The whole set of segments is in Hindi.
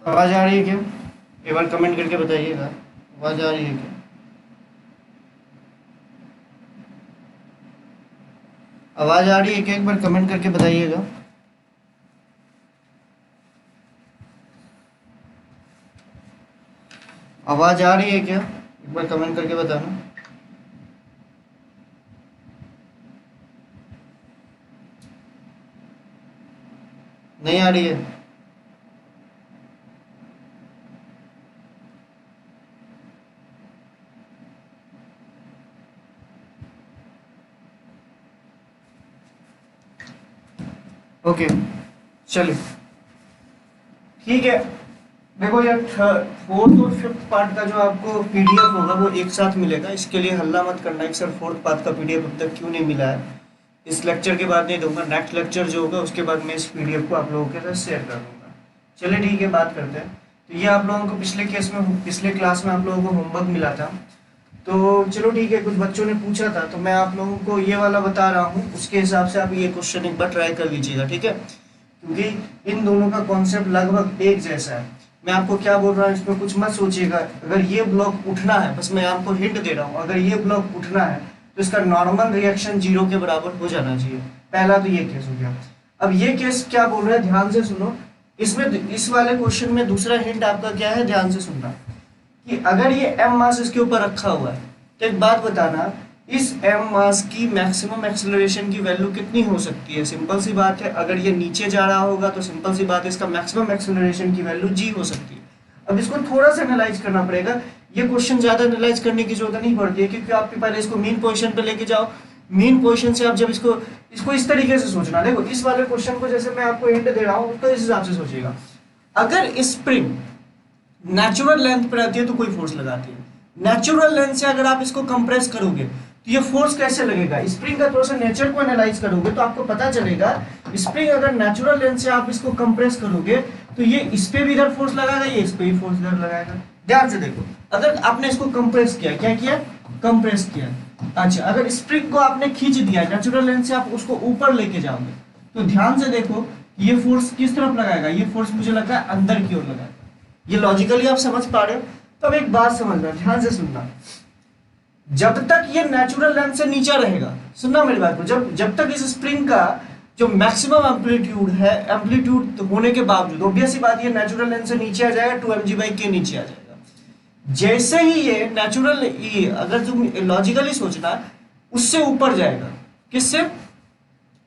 आवाज़ आ रही है क्या? एक बार कमेंट करके बताइएगा, आवाज़ आ रही है क्या? आवाज़ आ रही है क्या? एक बार कमेंट करके बताइएगा। आवाज़ आ रही है क्या? एक बार कमेंट करके बताना। नहीं आ रही है? ओके, चलिए ठीक है। देखो यार, फोर्थ और फिफ्थ पार्ट का जो आपको पीडीएफ होगा वो एक साथ मिलेगा। इसके लिए हल्ला मत करना कि सर फोर्थ पार्ट का पीडीएफ अब तक क्यों नहीं मिला है। इस लेक्चर के बाद नहीं दूंगा, नेक्स्ट लेक्चर जो होगा उसके बाद मैं इस पीडीएफ को आप लोगों के साथ शेयर कर दूंगा। चलिए ठीक है, बात करते हैं। तो ये आप लोगों को पिछले क्लास में आप लोगों को होमवर्क मिला था। तो चलो ठीक है, कुछ बच्चों ने पूछा था तो मैं आप लोगों को ये वाला बता रहा हूँ, उसके हिसाब से आप ये क्वेश्चन एक बार ट्राई कर लीजिएगा, ठीक है। क्योंकि इन दोनों का कॉन्सेप्ट लगभग एक जैसा है। मैं आपको क्या बोल रहा हूँ इसमें कुछ मत सोचिएगा। अगर ये ब्लॉक उठना है, बस मैं आपको हिंट दे रहा हूँ, अगर ये ब्लॉक उठना है तो इसका नॉर्मल रिएक्शन 0 के बराबर हो जाना चाहिए। पहला तो ये केस हो गया। अब ये केस क्या बोल रहा है, ध्यान से सुनो। इसमें इस वाले क्वेश्चन में दूसरा हिंट आपका क्या है, ध्यान से सुनना। कि अगर ये m मास इसके ऊपर रखा हुआ है तो एक बात बताना, इस m मास की मैक्सिमम एक्सेलरेशन की वैल्यू कितनी हो सकती है। सिंपल सी बात है, अगर ये नीचे जा रहा होगा तो सिंपल सी बात है इसका मैक्सिमम एक्सेलरेशन की वैल्यू g हो सकती है। अब इसको थोड़ा सा एनालाइज करना पड़ेगा। ये क्वेश्चन ज्यादा एनालाइज करने की जरूरत नहीं पड़ती है, क्योंकि आपके पहले इसको मीन पोजीशन पे लेके जाओ। मीन पोजीशन से आप जब इसको इस तरीके से सोचना। देखो इस वाले क्वेश्चन को जैसे मैं आपको हिंट दे रहा हूँ तो इस हिसाब से सोचिएगा। अगर स्प्रिंग नेचुरल लेंथ पर रहती है तो कोई फोर्स लगाती है। नेचुरल लेंथ से अगर आप इसको कंप्रेस करोगे तो ये फोर्स कैसे लगेगा। स्प्रिंग का थोड़ा सा नेचर को एनालाइज करोगे तो आपको पता चलेगा, स्प्रिंग अगर नेचुरल लेंथ से आप इसको कंप्रेस करोगे तो ये इस पे भी इधर फोर्स लगाएगा, ये इस पे भी फोर्स इधर लगाएगा। ध्यान से देखो, अगर आपने इसको कंप्रेस किया, क्या किया, कंप्रेस किया। अच्छा, अगर स्प्रिंग को आपने खींच दिया नेचुरल लेंथ से, आप उसको ऊपर लेके जाओगे तो ध्यान से देखो ये फोर्स किस तरफ लगाएगा, ये फोर्स मुझे लगता है अंदर की ओर लगाएगा। ये लॉजिकली आप समझ पा रहे हो। तो अब एक बात समझना, ध्यान से सुनना। जब तक ये नेचुरल लेंथ से नीचे रहेगा, सुनना मेरी बात को, जब तक इस स्प्रिंग का जो मैक्सिमम एम्पलीट्यूड है, एम्पलीट्यूड होने के बावजूद ऑब्वियस सी बात, ये नेचुरल लेंथ से नीचे आ जाएगा, 2mg/k नीचे आ जाएगा। जैसे ही ये नेचुरल, अगर तुम लॉजिकली सोचना, उससे ऊपर जाएगा, किससे,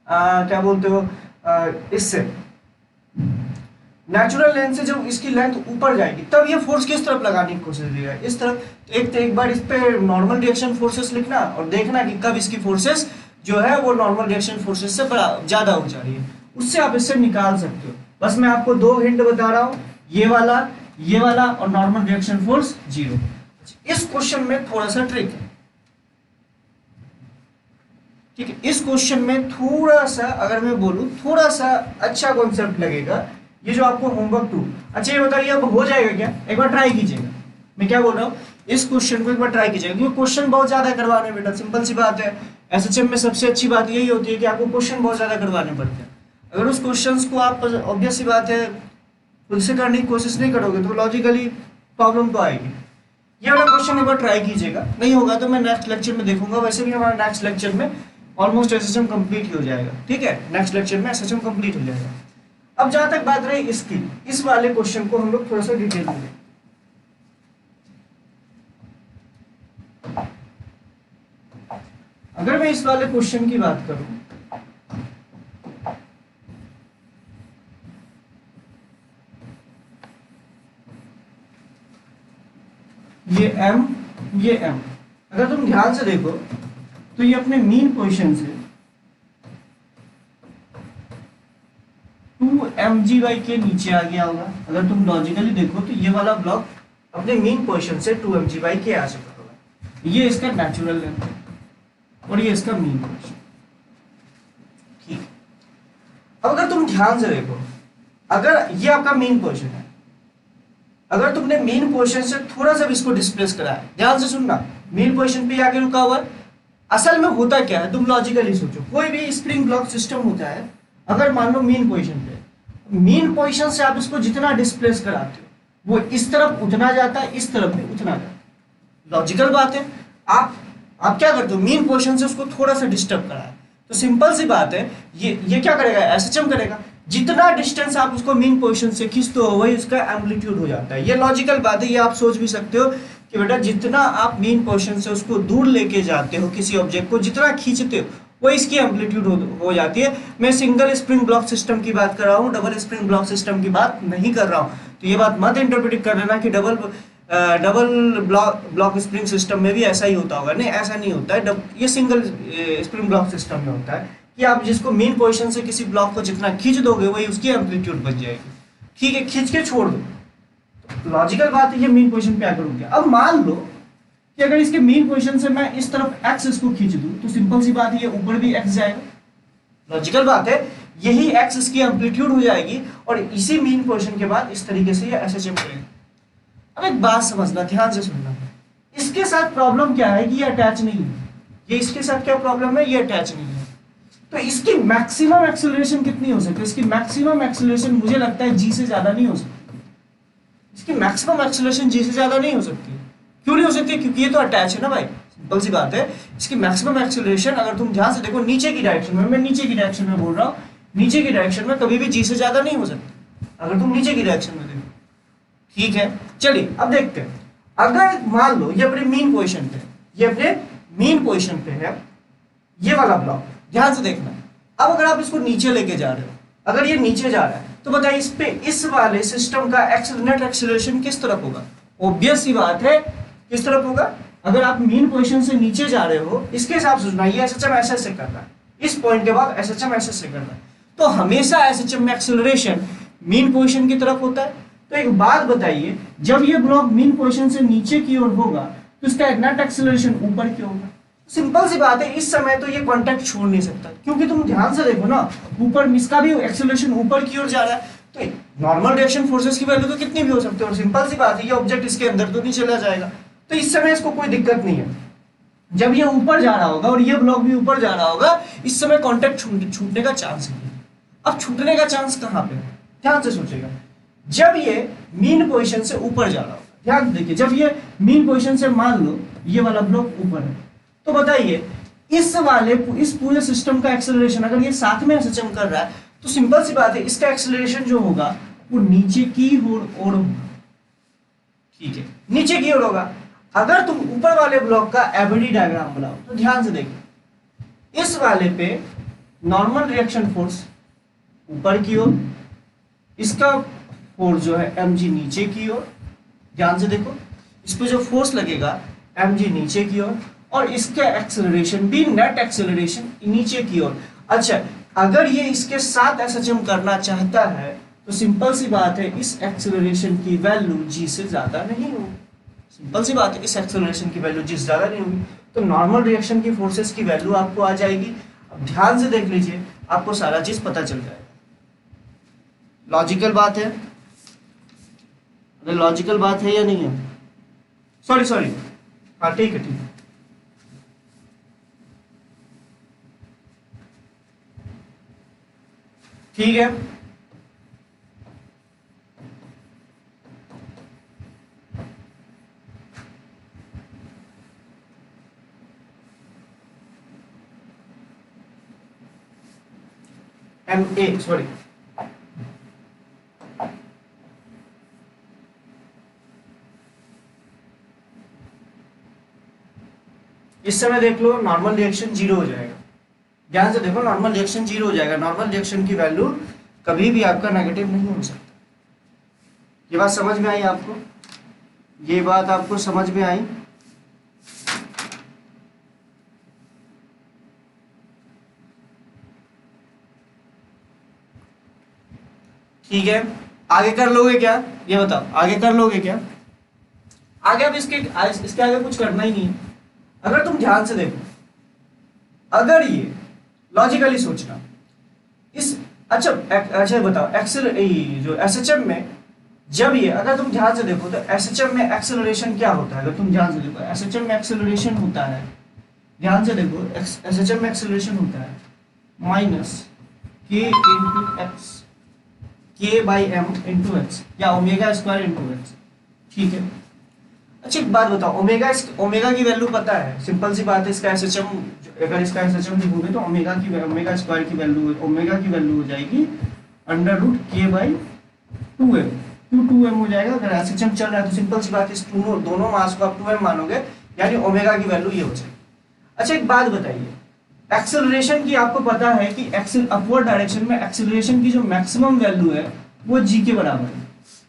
क्या बोलते हो, इससे नेचुरल लेंथ से जब इसकी लेंथ ऊपर जाएगी तब ये फोर्स किस तरफ लगाने की कोशिश करेगा, इस तरफ। तो एक बार इस पे नॉर्मल रिएक्शन फोर्सेस लिखना और देखना कि कब इसकी फोर्सेस जो है वो नॉर्मल रिएक्शन फोर्सेस से बड़ा ज्यादा हो जा रही है, उससे आप इससे निकाल सकते हो। बस मैं आपको दो हिंट बता रहा हूँ, ये वाला और नॉर्मल रिएक्शन फोर्स 0। इस क्वेश्चन में थोड़ा सा ट्रिक है, ठीक है। इस क्वेश्चन में थोड़ा सा, अगर मैं बोलूं, थोड़ा सा अच्छा कॉन्सेप्ट लगेगा ये जो आपको होमवर्क 2। अच्छा ये बताइए अब हो जाएगा क्या, एक बार ट्राई कीजिएगा। मैं क्या बोल रहा हूँ, इस क्वेश्चन को एक बार ट्राई कीजिएगा, क्योंकि क्वेश्चन बहुत ज्यादा करवाने बेटा, सिंपल सी बात है। एसएचएम में सबसे अच्छी बात यही होती है कि आपको क्वेश्चन बहुत ज्यादा करवाने पड़ते हैं। अगर उस क्वेश्चन को आप, ऑब्वियस सी बात है, खुद से करने की कोशिश नहीं करोगे तो लॉजिकली प्रॉब्लम तो आएगी। ये वाला क्वेश्चन एक बार ट्राई कीजिएगा, नहीं होगा तो मैं नेक्स्ट लेक्चर में देखूंगा। वैसे भी हमारा नेक्स्ट लेक्चर में ऑलमोस्ट एसएचएम कंप्लीट हो जाएगा, ठीक है। नेक्स्ट लेक्चर में एसएचएम कंप्लीट हो जाएगा। अब जहां तक बात रही इसकी, इस वाले क्वेश्चन को हम लोग थोड़ा सा डिटेल में देखें। अगर मैं इस वाले क्वेश्चन की बात करूं, ये m, अगर तुम ध्यान से देखो तो ये अपने मीन पोजीशन से 2mg/k नीचे आ गया होगा। अगर तुम लॉजिकली देखो तो ये वाला ब्लॉक अपने मीन पोजीशन से 2mg/k आ चुका होगा। ये इसका नेचुरल लेंथ है और ये इसका मीन पोजीशन, ठीक। अब अगर तुम ध्यान से देखो, अगर ये आपका मीन पोजीशन है, अगर तुमने मीन पोजीशन से थोड़ा सा भी इसको डिस्प्लेस करा है, ध्यान से सुनना, मीन पोजीशन पे आके रुका हुआ। असल में होता क्या है, तुम लॉजिकली सोचो, कोई भी स्प्रिंग ब्लॉक सिस्टम होता है, अगर मान लो मीन पोजीशन पे, मीन पोजीशन से आप इसको जितना डिस्प्लेस कराते हो वो इस तरफ उतना जाता है, इस तरफ भी उतना जाता है। लॉजिकल बात है। आप क्या करते हो, मीन पोजीशन से उसको थोड़ा सा डिस्टर्ब करा है, तो सिंपल सी बात है, ये क्या करेगा, एसएचएम करेगा। जितना डिस्टेंस आप उसको मीन पोजीशन से खींचते हो वही उसका एम्पलीट्यूड हो जाता है। ये लॉजिकल बात है, ये आप सोच भी सकते हो कि बेटा जितना आप मीन पोजीशन से उसको दूर लेके जाते हो किसी ऑब्जेक्ट को, जितना खींचते हो वो इसकी एम्पलीट्यूड हो जाती है। मैं सिंगल स्प्रिंग ब्लॉक सिस्टम की बात कर रहा हूँ, डबल स्प्रिंग ब्लॉक सिस्टम की बात नहीं कर रहा हूँ। तो ये बात मत इंटरप्रेट कर लेना कि डबल ब्लॉक स्प्रिंग सिस्टम में भी ऐसा ही होता होगा। नहीं, ऐसा नहीं होता है। ये सिंगल स्प्रिंग ब्लॉक सिस्टम में होता है कि आप जिसको मेन पोजीशन से किसी ब्लॉक को जितना खींच दोगे वही उसकी एम्पलीट्यूड बन जाएगी। ठीक है, खींच के छोड़ दो, तो लॉजिकल बात है ये मेन पोजीशन पे आकर रुक गया। अब मान लो कि अगर इसके मेन पोजीशन से मैं इस तरफ एक्स इसको खींच दूं, तो सिंपल सी बात है ये ऊपर भी एक्स जाएगा। लॉजिकल बात है, यही एक्स इसकी एम्पलीट्यूड हो जाएगी और इसी मेन पोजीशन के बाद इस तरीके से ये एसएचएम करेगा। अब एक बात समझना, ध्यान से सुनना, इसके साथ प्रॉब्लम क्या है कि ये अटैच नहीं है। ये इसके साथ क्या प्रॉब्लम है, ये अटैच नहीं है। तो इसकी मैक्सिमम एक्सेलरेशन कितनी हो सकती है, इसकी मैक्सिमम एक्सेलरेशन मुझे लगता है जी से ज्यादा नहीं हो सकती। इसकी मैक्सिमम एक्सेलरेशन जी से ज्यादा नहीं हो सकती। क्यों नहीं हो सकती, क्योंकि ये तो अटैच है ना भाई, सिंपल सी बात है। इसकी मैक्सिमम एक्सेलरेशन अगर तुम ध्यान से देखो नीचे की डायरेक्शन में, मैं नीचे की डायरेक्शन में बोल रहा हूँ, नीचे की डायरेक्शन में कभी भी जी से ज्यादा नहीं हो सकती अगर तुम नीचे की डायरेक्शन में देखो। ठीक है, चलिए अब देखते हैं। अगर मान लो ये अपने मीन पोजीशन पे, ये अपने मीन पोजीशन पे है ये वाला ब्लॉक, ध्यान से देखना। अब अगर आप इसको नीचे लेके जा रहे हो, अगर ये नीचे जा रहा है तो बताइए इस पे इस वाले सिस्टम का नेट एक्सेलरेशन किस तरफ होगा। ऑब्वियस सी बात है, किस तरफ होगा। अगर आप मीन पोजीशन से नीचे जा रहे हो, इसके हिसाब से सुनना, ये एसएचएम ऐसे कर रहा है, इस पॉइंट के बाद एसएचएम ऐसे कर रहा है, तो हमेशा एसएचएम में एक्सेलरेशन मीन पोजीशन की तरफ होता है। तो एक बात बताइए, जब ये ब्लॉक मीन पोजीशन से नीचे की ओर होगा तो इसका नेट एक्सेलरेशन ऊपर की ओर होगा। सिंपल सी बात है, इस समय तो ये कांटेक्ट छोड़ नहीं सकता, क्योंकि तुम ध्यान से देखो ना, ऊपर इसका भी एक्सेलरेशन ऊपर की ओर जा रहा है। तो नॉर्मल रिएक्शन फोर्सेस की वैल्यू तो कितनी भी हो सकती है, और सिंपल सी बात है ये ऑब्जेक्ट इसके अंदर तो नहीं चला जाएगा, तो इस समय इसको कोई दिक्कत नहीं है। जब ये ऊपर जा रहा होगा और ये ब्लॉक भी ऊपर जा रहा होगा, इस समय कांटेक्ट छूटने का चांस नहीं है। अब छूटने का चांस कहाँ पे, ध्यान से सोचेगा, जब ये मीन पोजीशन से ऊपर जा रहा होगा। ध्यान देखिए, जब ये मीन पोजीशन से मान लो ये वाला ब्लॉक ऊपर है, तो बताइए इस पूरे सिस्टम का एक्सेलरेशन अगर ये साथ में एसएचएम कर रहा है, तो सिंपल सी बात है इसका एक्सेलरेशन जो होगा वो नीचे की ओर होगा। ठीक है, नीचे की ओर होगा। अगर तुम ऊपर वाले ब्लॉक का एबीडी डायग्राम बनाओ तो ध्यान से देखिए, इस वाले पे नॉर्मल रिएक्शन फोर्स ऊपर की ओर, इसका फोर्स जो है mg नीचे की ओर। ध्यान से देखो, इस पे जो फोर्स लगेगा mg नीचे की ओर, और इसका एक्सेलरेशन भी नेट एक्सेलरेशन नीचे की ओर। अच्छा, अगर ये इसके साथ एसएचएम करना चाहता है तो सिंपल सी बात है, इस एक्सेलरेशन की वैल्यू g से ज्यादा नहीं होगी। सिंपल सी बात है, इस एक्सेलरेशन की वैल्यू g से ज्यादा नहीं होगी, तो नॉर्मल रिएक्शन की फोर्सेस की वैल्यू आपको आ जाएगी। अब ध्यान से देख लीजिए, आपको सारा चीज पता चल जाएगा। लॉजिकल बात है, अरे लॉजिकल बात है या नहीं है, सॉरी, हाँ ठीक है, ठीक है। ठीक है, सॉरी, इस समय देख लो नॉर्मल रिएक्शन जीरो हो जाएगा। ध्यान से देखो, नॉर्मल रिएक्शन जीरो हो जाएगा। नॉर्मल रिएक्शन की वैल्यू कभी भी आपका नेगेटिव नहीं हो सकता। ये बात समझ में आई आपको, ये बात आपको समझ में आई। ठीक है, आगे कर लोगे क्या, ये बताओ, आगे कर लोगे क्या। आगे अब इसके आगे कुछ करना ही नहीं है। अगर तुम ध्यान से देखो, अगर ये लॉजिकली सोचना, इस अच्छा बताओ, जो एसएचएम में जब ये, अगर तुम ध्यान से देखो तो एसएचएम में एक्सेलरेशन क्या होता है। अगर तुम ध्यान से देखो, एसएचएम में एक्सेलरेशन होता है, ध्यान से देखो, एसएचएम में एक्सेलरेशन होता है माइनस के इंटू एक्स, के बाई एम इंटू एक्स, या ओमेगा स्क्वायर इंटू एक्स। ठीक है। अच्छा एक बात बताओ, ओमेगा की वैल्यू पता है, सिंपल सी बात है, इसका एसएचएम अगर इसका एसएचएम लिखोगे तो ओमेगा स्क्वायर की वैल्यू हो जाएगी अंडर रूट के बाई 2m, क्यों 2m हो जाएगा, अगर एसएचएम चल रहा है तो सिंपल सी बात है, इस दोनों मास को आप 2m मानोगे, यानी ओमेगा की वैल्यू ये हो जाएगी। अच्छा एक बात बताइए, एक्सेलरेशन की आपको पता है कि अपवर्ड डायरेक्शन में एक्सेलरेशन की जो मैक्सिमम वैल्यू है वो g के बराबर है,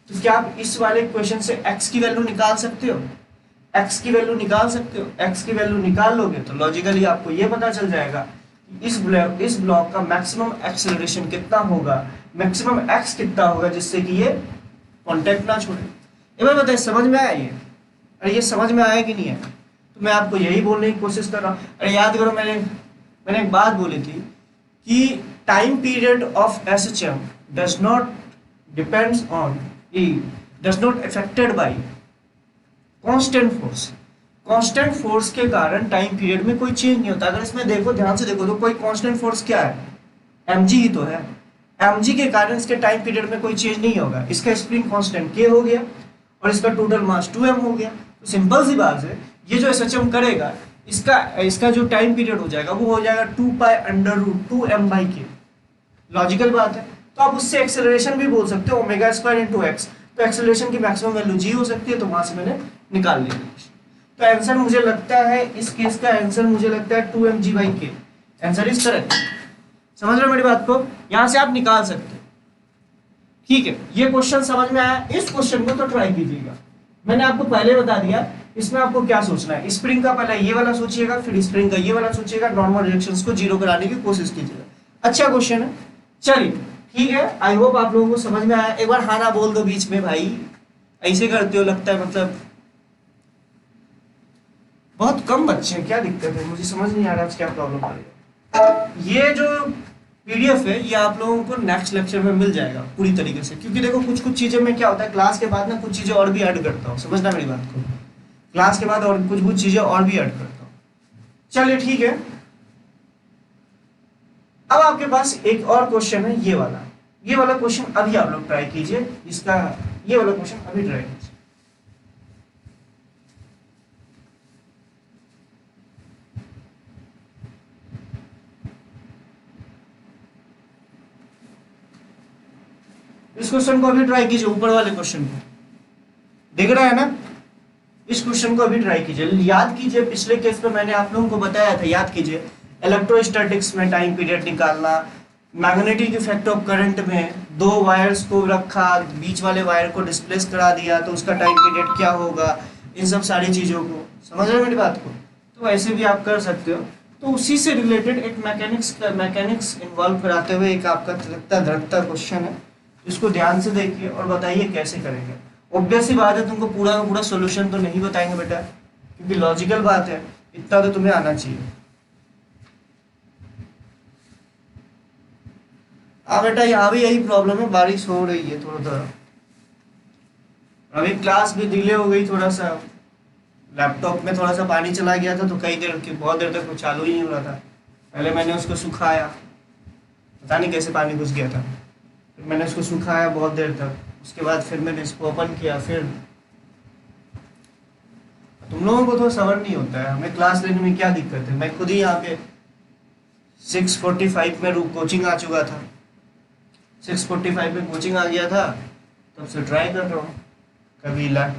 तो क्या आप इस वाले क्वेश्चन से x की वैल्यू निकाल सकते हो? x की वैल्यू निकाल सकते हो? x की वैल्यू निकाल लोगे तो लॉजिकली आपको ये पता चल जाएगा कि इस ब्लॉक का मैक्सिमम एक्सेलरेशन कितना होगा, मैक्सिमम x कितना होगा, जिससे कि ये कांटेक्ट ना छोड़े। एक बार बताइए समझ में आया ये? अरे ये समझ में आया कि नहीं है? तो मैं आपको यही बोलने की कोशिश कर रहा हूँ। अरे याद करो, मैंने एक बात बोली थी कि time period of SHM does not depends on does not affected by constant force. Constant force के कारण टाइम पीरियड में कोई चेंज नहीं होता। अगर इसमें देखो, ध्यान से देखो तो कोई कांस्टेंट फोर्स क्या है? mg ही तो है। mg के कारण इसके टाइम पीरियड में कोई चेंज नहीं होगा। इसका स्प्रिंग कांस्टेंट k हो गया और इसका टोटल मास 2m हो गया। तो सिंपल सी बात है, ये जो एसएचएम करेगा इसका जो टाइम पीरियड हो जाएगा वो हो जाएगा 2 pi under root 2m/k। Logical बात है। तो आप उससे एक्सेलरेशन भी बोल सकते हो ओमेगा स्क्वायर इंटू एक्स। तो एक्सेलरेशन की मैक्सिमम वैल्यू g हो सकती है, तो वहां से मैंने निकाल लिया। तो आंसर मुझे लगता है, इस केस का आंसर मुझे लगता है 2mg/k। Answer is correct. समझ रहे हो मेरी बात को? यहां से आप निकाल सकते हो। ठीक है, ये क्वेश्चन समझ में आया? इस क्वेश्चन को तो ट्राई कीजिएगा। मैंने आपको पहले बता दिया इसमें आपको क्या सोचना है। स्प्रिंग का पहले ये वाला सोचिएगा, फिर स्प्रिंग का ये वाला सोचिएगा, नॉर्मल रिएक्शंस को जीरो कराने की कोशिश कीजिएगा। अच्छा क्वेश्चन है, चलिए ठीक है। आई होप आप लोगों को समझ में आया। एक बार हाँ ना बोल दो बीच में, भाई ऐसे करते हो लगता है, मतलब बहुत कम बच्चे हैं, क्या दिक्कत है? मुझे समझ नहीं आ रहा क्या प्रॉब्लम आ रही है। ये जो पीडीएफ है ये आप लोगों को नेक्स्ट लेक्चर में मिल जाएगा पूरी तरीके से, क्योंकि देखो कुछ चीजें में क्या होता है, क्लास के बाद ना कुछ चीजें और भी ऐड करता हूँ, समझना मेरी बात को। क्लास के बाद और कुछ चीजें और भी ऐड करता हूँ। चलिए ठीक है, अब आपके पास एक और क्वेश्चन है, ये वाला क्वेश्चन अभी आप लोग ट्राई कीजिए। इसका ये वाला क्वेश्चन अभी ट्राई कीजिए। इस क्वेश्चन को अभी ट्राई कीजिए, ऊपर वाले क्वेश्चन को दिख रहा है ना? इस क्वेश्चन को अभी ट्राई कीजिए। याद कीजिए पिछले केस में मैंने आप लोगों को बताया था, याद कीजिए। इलेक्ट्रोस्टैटिक्स में टाइम पीरियड निकालना, मैग्नेटिक इफेक्ट ऑफ करंट में दो वायर्स को रखा, बीच वाले वायर को डिस्प्लेस करा दिया तो उसका टाइम पीरियड क्या होगा, इन सब सारी चीज़ों को समझ रहे हो मेरी बात को? तो ऐसे भी आप कर सकते हो। तो उसी से रिलेटेड एक मैकेनिक्स इन्वॉल्व कराते हुए एक आपका तिलकता धड़कता क्वेश्चन है, इसको ध्यान से देखिए और बताइए कैसे करेंगे। ऑब्वियस सी बात है, तुमको पूरा का पूरा सोल्यूशन तो नहीं बताएंगे बेटा, क्योंकि लॉजिकल बात है, इतना तो तुम्हें आना चाहिए। हाँ बेटा, यहाँ भी यही प्रॉब्लम है, बारिश हो रही है थोड़ा थोड़ा। अभी क्लास भी डिले हो गई थोड़ा सा, लैपटॉप में थोड़ा सा पानी चला गया था तो बहुत देर तक वो चालू ही नहीं हो रहा था। पहले मैंने उसको सुखाया, पता नहीं कैसे पानी घुस गया था, फिर मैंने उसको सुखाया बहुत देर तक, उसके बाद फिर मैंने इसको ओपन किया। फिर तुम लोगों को तो सबर नहीं होता है, हमें क्लास लेने में क्या दिक्कत है। मैं खुद ही यहाँ पे 6:45 में कोचिंग आ चुका था, 6:45 में कोचिंग आ गया था, तब से ट्राई कर रहा हूँ कभी ला।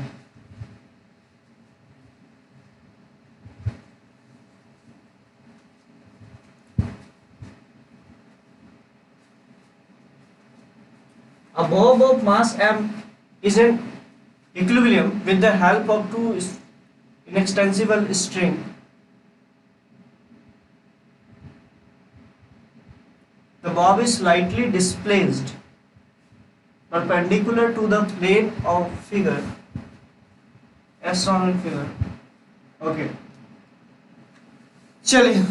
A bob of mass m is in equilibrium with the help of two inextensible string. The bob is slightly displaced perpendicular to the plane of figure as shown in figure. Okay. चलिए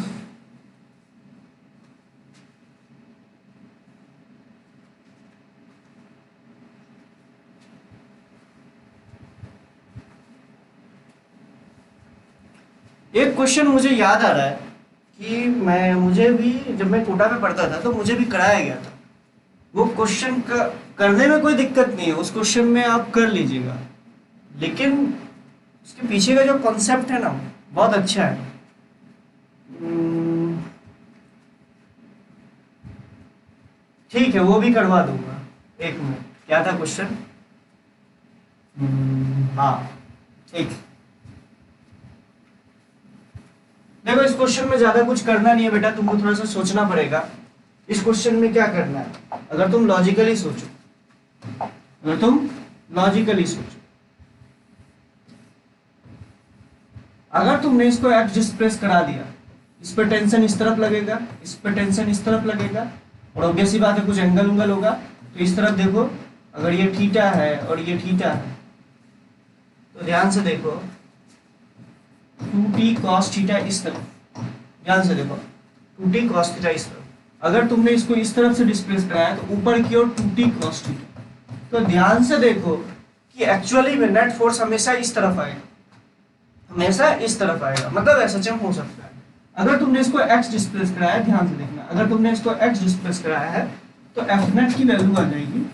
एक क्वेश्चन मुझे याद आ रहा है कि मुझे भी जब मैं कोटा में पढ़ता था तो मुझे भी कराया गया था। वो क्वेश्चन का करने में कोई दिक्कत नहीं है, उस क्वेश्चन में आप कर लीजिएगा। लेकिन उसके पीछे का जो कॉन्सेप्ट है ना बहुत अच्छा है। ठीक है, वो भी करवा दूंगा। एक मिनट, क्या था क्वेश्चन? हाँ, ठीक। देखो, इस क्वेश्चन में ज्यादा कुछ करना नहीं है बेटा, तुमको थोड़ा सा सोचना पड़ेगा। इस क्वेश्चन में क्या करना है, अगर तुम लॉजिकली सोचो, अगर तुम लॉजिकली सोचो, अगर तुमने इसको एक्स डिस्प्लेस करा दिया, इस पर टेंशन इस तरफ लगेगा, इस पर टेंशन इस तरफ लगेगा, और ऑब्वियस सी बात है कुछ एंगल उंगल होगा, तो इस तरफ देखो, अगर ये थीटा है और ये थीटा है, तो ध्यान से देखो 2t cos थीटा इस तरफ, ध्यान से देखो 2t cos थीटा इस तरफ। अगर तुमने इसको इस तरफ से डिस्प्लेस कराया तो ऊपर की ओर 2t cos थीटा। तो ध्यान से देखो कि एक्चुअली में नेट फोर्स हमेशा इस तरफ आएगा, हमेशा इस तरफ आएगा, मतलब एसएचएम हो सकता है। अगर तुमने इसको x डिस्प्लेस कराया है, ध्यान से देखना, अगर तुमने इसको x डिस्प्लेस कराया है तो एफ नेट की वैल्यू आ जाएगी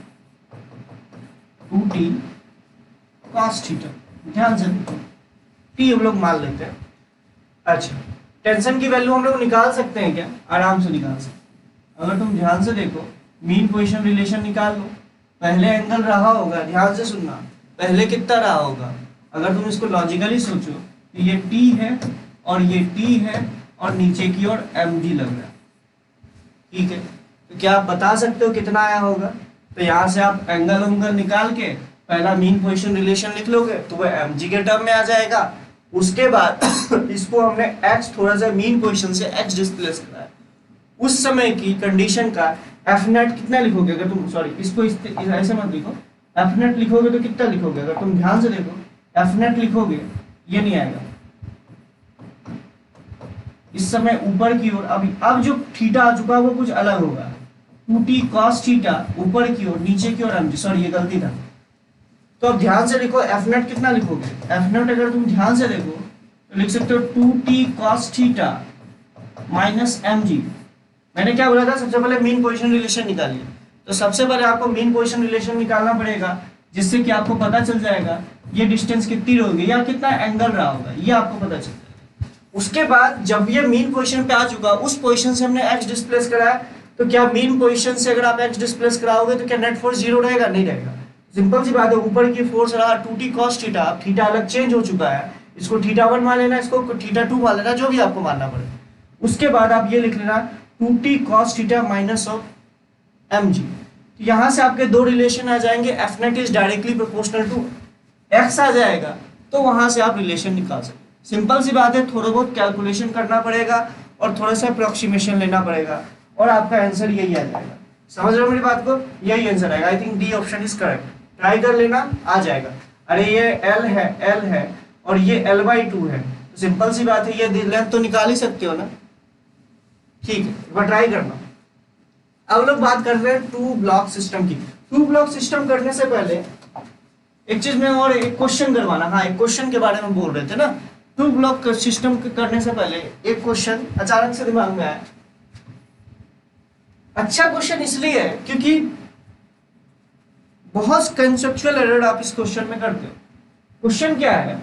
2t cos थीटा। ध्यान से देखो, t हम लोग मान लेते हैं। अच्छा, टेंशन की वैल्यू हम लोग निकाल सकते हैं क्या? आराम से निकाल सकते हैं। अगर तुम ध्यान से देखो, मीन पोजीशन रिलेशन निकाल लो। पहले एंगल रहा होगा, ध्यान से सुनना, पहले कितना रहा होगा? अगर तुम इसको लॉजिकली सोचो तो ये t है और ये t है और नीचे की ओर mg लग रहा है, ठीक है? तो क्या आप बता सकते हो कितना आया होगा? तो यहाँ से आप एंगल उंगल निकाल के पहला मीन पोजीशन रिलेशन लिख लोगे तो वो mg के टर्म में आ जाएगा। उसके बाद इसको हमने x थोड़ा सा मीन पोजीशन से x डिस्प्लेस करा है, उस समय की कंडीशन का एफ नेट कितना लिखोगे? अगर तुम सॉरी इसको ऐसे मत लिखो, एफ नेट लिखोगे तो कितना लिखोगे? अगर तुम ध्यान से देखो, एफ नेट लिखोगे ये नहीं आएगा, इस समय ऊपर की ओर अब जो थीटा आ चुका है वो कुछ अलग होगा, 2t cos थीटा ऊपर की ओर, नीचे की ओर mg, सॉरी ये गलती था। तो अब ध्यान से लिखो, एफ नेट कितना लिखोगे? एफ नेट अगर तुम ध्यान से देखो तो लिख सकते हो 2t cos theta minus mg। मैंने क्या बोला था? सबसे पहले मीन पोजीशन रिलेशन निकालिए। तो सबसे पहले आपको मीन पोजीशन रिलेशन निकालना पड़ेगा, जिससे कि आपको पता चल जाएगा ये डिस्टेंस कितनी होगी या कितना एंगल रहा होगा, ये आपको पता चल जाएगा। उसके बाद जब ये मीन पोजीशन पे आ चुका, उस पोजीशन से हमने x डिस्प्लेस कराया, तो क्या मीन पोजीशन से अगर आप x डिस्प्लेस कराओगे तो क्या नेट फोर्स जीरो रहेगा? नहीं रहेगा। सिंपल सी बात है, ऊपर की फोर्स रहा 2t cos थीटा, अब थीटा अलग चेंज हो चुका है, इसको थीटा 1 मान लेना, इसको थीटा 2 मान लेना, जो भी आपको मानना पड़े। उसके बाद आप ये लिख लेना 2t cos theta minus of mg। तो यहाँ से आपके दो रिलेशन आ जाएंगे, F net is directly proportional to x आ जाएगा, तो वहां से आप रिलेशन निकाल सकते। सिंपल सी बात है, थोड़ा बहुत कैलकुलेशन करना पड़ेगा और थोड़ा सा अप्रोक्सीमेशन लेना पड़ेगा और आपका आंसर यही आ जाएगा। समझ रहे हो मेरी बात को? यही आंसर आएगा। I think D option is correct, try कर लेना, आ जाएगा। अरे ये L है और ये L/2 है, तो सिंपल सी बात है, ये लेंथ तो निकाल ही सकते हो ना। ठीक है, एक बार ट्राई करना। अब लोग बात कर रहे हैं टू ब्लॉक सिस्टम की। टू ब्लॉक सिस्टम करने से पहले एक चीज में और एक क्वेश्चन करवाना। हाँ, एक क्वेश्चन के बारे में बोल रहे थे ना। टू ब्लॉक सिस्टम करने से पहले एक क्वेश्चन अचानक से दिमाग में आया। अच्छा क्वेश्चन इसलिए है क्योंकि बहुत कंसेप्चुअल एरर आप इस क्वेश्चन में करते हो। क्वेश्चन क्या है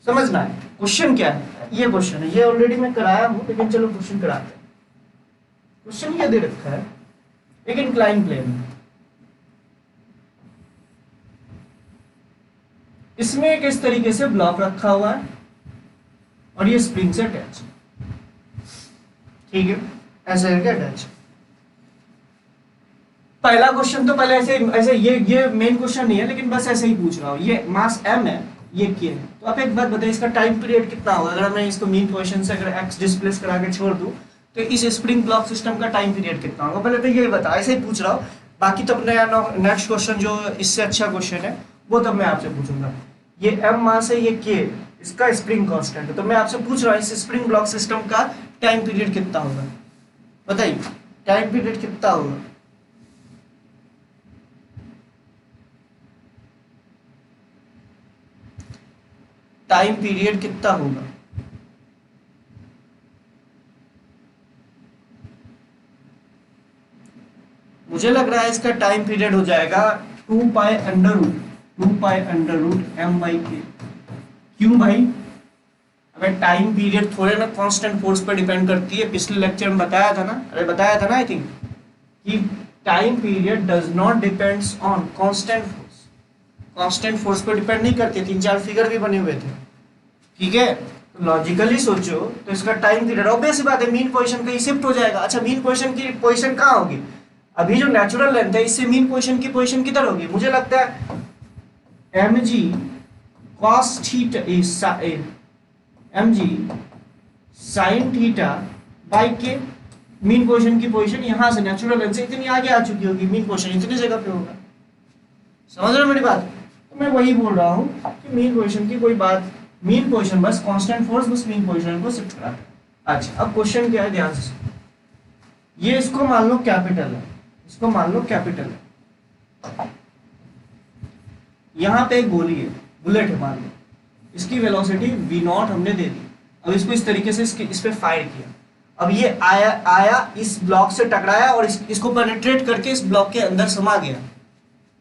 समझना है, क्वेश्चन क्या है। ये क्वेश्चन है, ये ऑलरेडी मैं कराया हूं, लेकिन चलो क्वेश्चन कराते हैं। क्वेश्चन ये दे रखा है एक इंक्लाइन प्लेन में, इसमें एक इस तरीके से ब्लॉक रखा हुआ है और ये स्प्रिंग से अटैच, ठीक है, ऐसे करके अटैच। पहला क्वेश्चन तो पहले ऐसे ये मेन क्वेश्चन नहीं है, लेकिन बस ऐसे ही पूछ रहा हूँ। ये मास m है, ये k है, तो आप एक बात बताइए इसका टाइम पीरियड कितना होगा? अगर मैं इसको मीन पोजीशन से अगर x डिस्प्लेस करा के छोड़ दूं तो इस स्प्रिंग ब्लॉक सिस्टम का टाइम पीरियड कितना होगा? पहले तो ये बता, ऐसे ही पूछ रहा हूँ। बाकी तो अपने नेक्स्ट क्वेश्चन जो इससे अच्छा क्वेश्चन है वो तब मैं आपसे पूछूंगा। ये m मास है, ये k इसका स्प्रिंग कांस्टेंट है, तो मैं आपसे पूछ रहा हूँ इस स्प्रिंग ब्लॉक सिस्टम का टाइम पीरियड कितना होगा? बताइए टाइम पीरियड कितना होगा? टाइम पीरियड कितना होगा? मुझे लग रहा है इसका टाइम पीरियड हो जाएगा 2 पाई अंडर रूट क्यों भाई? अबे टाइम पीरियड थोड़े ना कांस्टेंट फोर्स पर डिपेंड करती है, पिछले लेक्चर में बताया था ना, अरे बताया था ना आई थिंक, कि time period does not depends on constant force, constant force पर डिपेंड नहीं करती, 3-4 फिगर भी बने हुए थे, ठीक है। तो लॉजिकली सोचो तो इसका टाइम पीरियड ऑब्वियस सी बात है मीन पोजीशन कहीं शिफ्ट हो जाएगा। अच्छा मीन पोजीशन की पोजीशन कहाँ होगी? अभी जो नेचुरल लेंथ है इससे मीन पोजीशन की पोजीशन किधर होगी? मुझे लगता है mg cos theta mg sin theta by के मीन पोजीशन की पोजीशन यहां से नेचुरल लेंथ से इतनी आगे आ चुकी होगी, मीन पोजीशन इतनी जगह पे होगा। समझ रहे हो मेरी बात? तो मैं वही बोल रहा हूं कि मीन पोजीशन की कोई बात, मीन पोजीशन बस कांस्टेंट फोर्स बस मीन पोजीशन को शिफ्ट कराता है। अच्छा अब क्वेश्चन क्या है, ध्यान से ये इसको मान लो कैपिटल है, इसको मान लो कैपिटल है, यहाँ पे एक गोली है, बुलेट है मान लो, इसकी वेलोसिटी v0 हमने दे दी। अब इसको इस तरीके से इस पे फायर किया, अब ये आया इस ब्लॉक से टकराया और इसको पेनिट्रेट करके इस ब्लॉक के अंदर समा गया।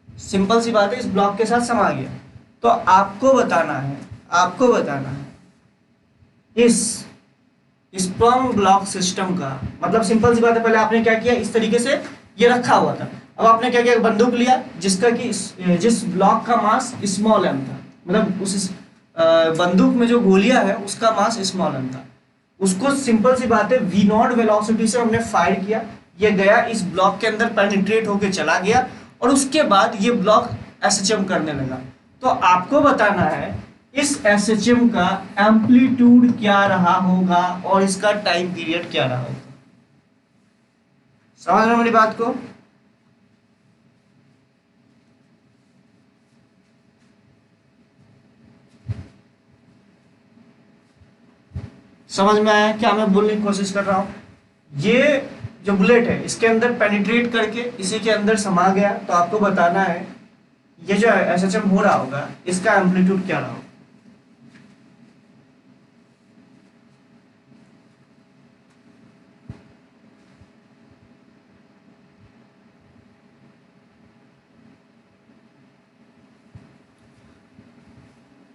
सिंपल सी बात है, इस ब्लॉक के साथ समा गया। तो आपको बताना है इस स्पर्म ब्लॉक सिस्टम का, मतलब सिंपल सी बात है, पहले आपने क्या किया, इस तरीके से ये रखा हुआ था, अब आपने क्या किया, बंदूक लिया जिसका कि जिस ब्लॉक का मास स्मॉल एम था, मतलब उस बंदूक में जो गोलियां है उसका मास स्मॉल एम था, उसको सिंपल सी बात है v0 वेलोसिटी से हमने फायर किया, ये गया इस ब्लॉक के अंदर पेनिट्रेट होके चला गया और उसके बाद ये ब्लॉक एसएचएम करने लगा। तो आपको बताना है इस एसएचएम का एम्पलीट्यूड क्या रहा होगा और इसका टाइम पीरियड क्या रहा होगा। समझ रहे हो मेरी बात को? समझ में आया क्या मैं बोलने की कोशिश कर रहा हूं? ये जो बुलेट है इसके अंदर पेनिट्रेट करके इसी के अंदर समा गया, तो आपको बताना है ये जो एसएचएम हो रहा होगा इसका एम्पलीट्यूड क्या रहा होगा।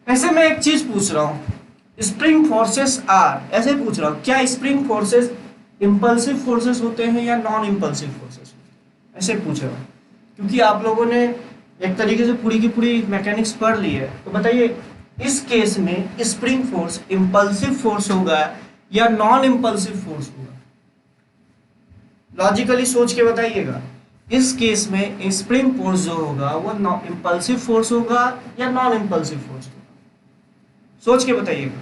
ऐसे मैं एक चीज पूछ रहा हूं, स्प्रिंग फोर्सेस आर, ऐसे पूछ रहा हूं क्या स्प्रिंग फोर्सेस इंपल्सिव फोर्सेस होते हैं या नॉन इंपल्सिव फोर्सेस होते हैं, ऐसे पूछ रहा हूं, क्योंकि आप लोगों ने एक तरीके से पूरी की पूरी मैकेनिक्स पढ़ ली है। तो बताइए इस केस में स्प्रिंग फोर्स इंपल्सिव फोर्स होगा या नॉन इंपल्सिव फोर्स होगा? लॉजिकली सोच के बताइएगा, इस केस में स्प्रिंग फोर्स जो होगा वो इंपल्सिव फोर्स होगा या नॉन इंपल्सिव फोर्स होगा? सोच के बताइएगा।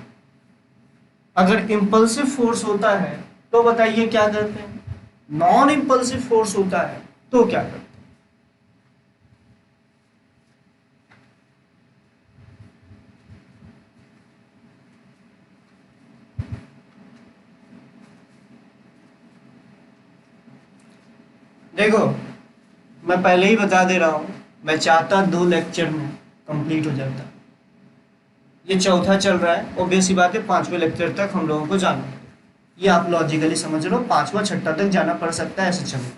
अगर इंपल्सिव फोर्स होता है तो बताइए क्या करते हैं, नॉन इंपल्सिव फोर्स होता है तो क्या करते हैं? देखो मैं पहले ही बता दे रहा हूं, मैं चाहता 2 लेक्चर में कंप्लीट हो जाता, ये चौथा चल रहा है, ऑब्वियस सी बात है 5वें लेक्चर तक हम लोगों को जाना है, ये आप लॉजिकली समझ लो 5वां 6ठा तक जाना पड़ सकता है ऐसे चलो।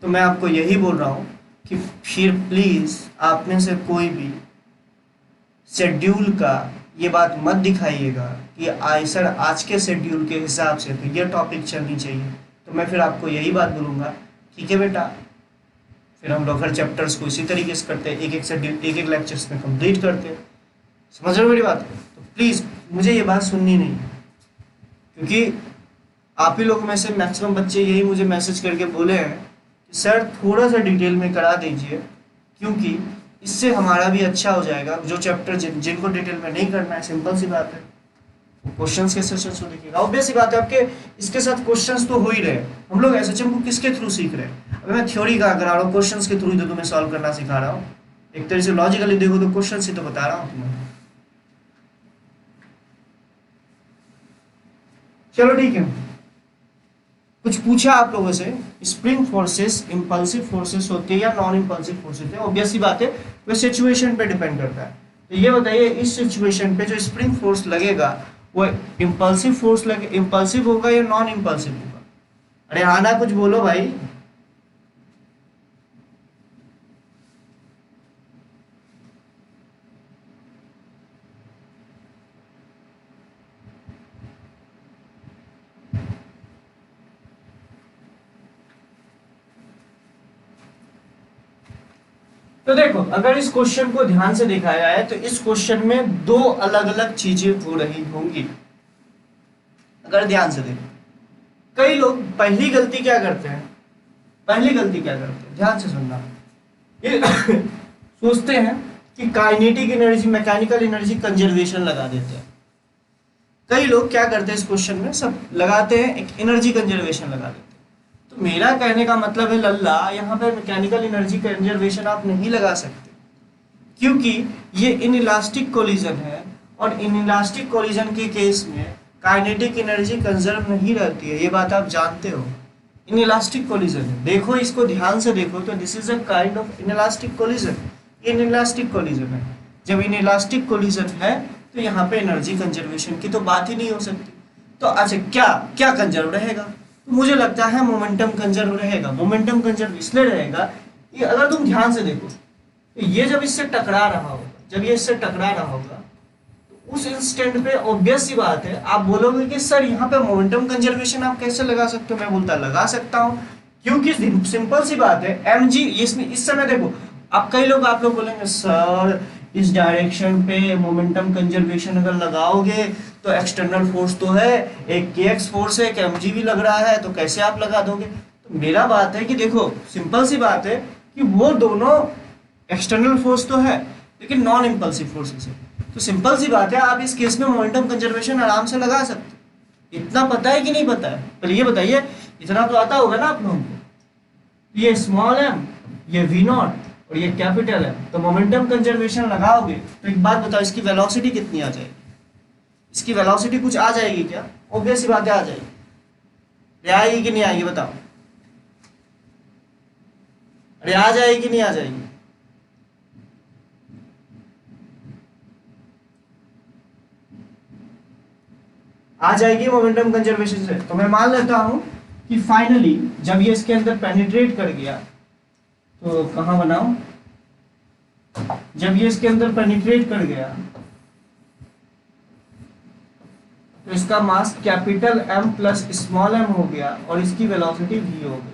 तो मैं आपको यही बोल रहा हूँ कि फिर प्लीज़ आप में से कोई भी शेड्यूल का ये बात मत दिखाइएगा कि सर आज के शेड्यूल के हिसाब से तो ये टॉपिक चलनी चाहिए, तो मैं फिर आपको यही बात बोलूँगा ठीक है बेटा, फिर हम लोग हर चैप्टर्स को इसी तरीके से करते हैं, एक एक लेक्चर्स में कंप्लीट करते हैं। समझ रहे हो मेरी बात? तो प्लीज़ मुझे ये बात सुननी नहीं, क्योंकि आप ही लोग में से मैक्सिमम बच्चे यही मुझे मैसेज करके बोले हैं कि सर थोड़ा सा डिटेल में करा दीजिए, क्योंकि इससे हमारा भी अच्छा हो जाएगा। जो चैप्टर जिनको डिटेल में नहीं करना है, सिंपल सी बात है, क्वेश्चंस के सेशंस को देखिएगा। ऑब्वियस सी बात है आपके इसके साथ क्वेश्चंस तो हो ही रहे, हम लोग एसएचएम को किसके थ्रू सीख रहे हैं? अगर मैं थ्योरी का करा रहा हूँ, क्वेश्चंस के थ्रू तो तुम्हें सॉल्व करना सिखा रहा हूँ, एक तरह से लॉजिकली देखो तो क्वेश्चन ही तो बता रहा हूँ तुम्हें। चलो ठीक है, कुछ पूछा आप लोगों से, स्प्रिंग फोर्सेस इंपल्सिव फोर्सेस होते हैं या नॉन इंपल्सिव फोर्सेस होते हैं? ऑब्वियस सी बात है वो सिचुएशन पे डिपेंड करता है। तो ये बताइए इस सिचुएशन पे जो स्प्रिंग फोर्स लगेगा वो इंपल्सिव फोर्स लगे, इंपल्सिव होगा या नॉन इंपल्सिव होगा? अरे हाँ ना, कुछ बोलो भाई। तो देखो अगर इस क्वेश्चन को ध्यान से देखा जाए तो इस क्वेश्चन में दो अलग अलग चीजें हो रही होंगी। अगर ध्यान से देखो, कई लोग पहली गलती क्या करते हैं, ध्यान से सुनना, ये सोचते हैं कि kinetic energy, mechanical energy conservation लगा देते हैं। कई लोग क्या करते हैं इस क्वेश्चन में, सब लगाते हैं एक एनर्जी कंजर्वेशन लगा देते हैं। तो मेरा कहने का मतलब है लल्ला, यहाँ पे मैकेनिकल एनर्जी कंजर्वेशन आप नहीं लगा सकते, क्योंकि ये इनइलास्टिक कोलिजन है और इनइलास्टिक कोलिजन के केस में काइनेटिक एनर्जी कंजर्व नहीं रहती है, ये बात आप जानते हो। इनइलास्टिक कोलिजन है, देखो इसको ध्यान से देखो तो this is a kind of inelastic collision. Inelastic collision है, जब इनइलास्टिक कोलिजन है तो यहाँ पे एनर्जी कंजर्वेशन की तो बात ही नहीं हो सकती। तो अच्छा क्या क्या कंजर्व रहेगा, तो मुझे लगता है मोमेंटम कंजर्व रहेगा। मोमेंटम कंजर्व इसलिए रहेगा कि अगर तुम ध्यान से देखो तो ये जब इससे टकरा रहा होगा, तो उस इंस्टेंट पे ऑब्वियस सी बात है आप बोलोगे कि सर यहाँ पे मोमेंटम कंजर्वेशन आप कैसे लगा सकते हो। मैं बोलता लगा सकता हूँ, क्योंकि सिंपल सी बात है mg इस समय देखो, आप लोग बोलेंगे सर इस डायरेक्शन पे मोमेंटम कंजर्वेशन अगर लगाओगे तो एक्सटर्नल फोर्स तो है, एक kx फोर्स है, एक mg भी लग रहा है, तो कैसे आप लगा दोगे। तो मेरा बात है कि देखो सिंपल सी बात है कि वो दोनों एक्सटर्नल फोर्स तो है लेकिन नॉन इम्पल्सिव फोर्सेस है। तो सिंपल सी बात है आप इस केस में मोमेंटम कंजर्वेशन आराम से लगा सकते हो। इतना पता है कि नहीं पता है, पहले ये बताइए, इतना तो आता होगा ना आप लोगों को। ये स्मॉल m, ये v नॉट और ये कैपिटल M, तो मोमेंटम कंजर्वेशन लगाओगे तो एक बात बताओ, इसकी वेलोसिटी कितनी आ जाएगी? इसकी वेलोसिटी कुछ आ जाएगी क्या? ऑब्वियस सी बात है आ जाएगी। आएगी कि नहीं आएगी बताओ? अरे आ जाएगी कि नहीं आ जाएगी? आ जाएगी मोमेंटम कंजर्वेशन से। तो मैं मान लेता हूं कि फाइनली जब ये इसके अंदर पेनिट्रेट कर गया, तो कहां बनाऊं, जब ये इसके अंदर पेनिट्रेट कर गया तो इसका mass capital M plus small m हो गया और इसकी वेलोसिटी v हो गई।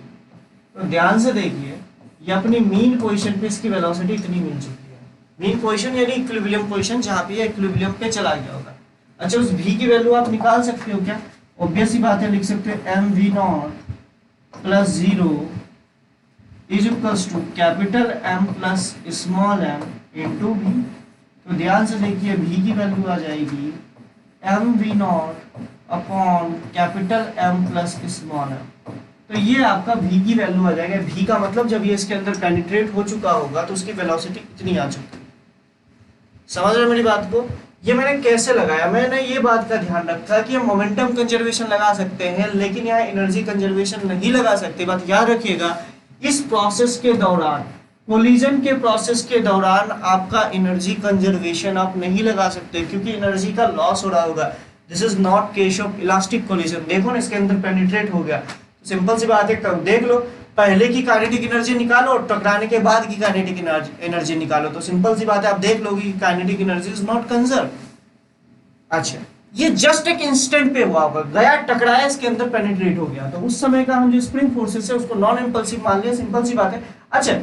तो ध्यान से देखिए, ये अपनी मीन पोजीशन पे इसकी वेलोसिटी इतनी मिल चुकी है। मीन पोजीशन यानी इक्विलिब्रियम पोजीशन, जहां पे ये इक्विलिब्रियम पे चला गया होगा। अच्छा उस v की वैल्यू आप निकाल सकते हो क्या? ऑब्वियस ही बात है, लिख सकते हो mv naught plus 0 is equals to capital M plus small m into v। तो ध्यान से देखिए v की वैल्यू आ जाएगी mv not upon capital M plus small m। तो ये आपका v की वैल्यू आ जाएगा। v का मतलब जब ये इसके अंदर पेनिट्रेट हो चुका होगा तो उसकी वेलोसिटी इतनी आ चुकी है। समझ रहे मेरी बात को? ये मैंने कैसे लगाया, मैंने ये बात का ध्यान रखा कि हम मोमेंटम कंजर्वेशन लगा सकते हैं लेकिन यहाँ एनर्जी कंजर्वेशन नहीं लगा सकते। बात याद रखिएगा, इस प्रोसेस के दौरान, कोलिजन के प्रोसेस के दौरान आपका एनर्जी कंजर्वेशन आप नहीं लगा सकते क्योंकि एनर्जी का लॉस हो रहा होगा। This is not case of elastic collision. देखो ना इसके अंदर पेनिट्रेट हो गया, तो सिंपल सी बात है, देख लो पहले की काइनेटिक एनर्जी निकालो और टकराने के बाद की काइनेटिक एनर्जी निकालो, तो सिंपल सी बात है आप देख लोगे कि kinetic energy is not conserve. अच्छा ये जस्ट एक इंस्टेंट पे हुआ होगा, गया टकराया इसके अंदर पेनिट्रेट हो गया, तो उस समय का हम जो स्प्रिंग फोर्सेस है उसको नॉन इंपल्सिव मान लिया। सिंपल सी बात है। अच्छा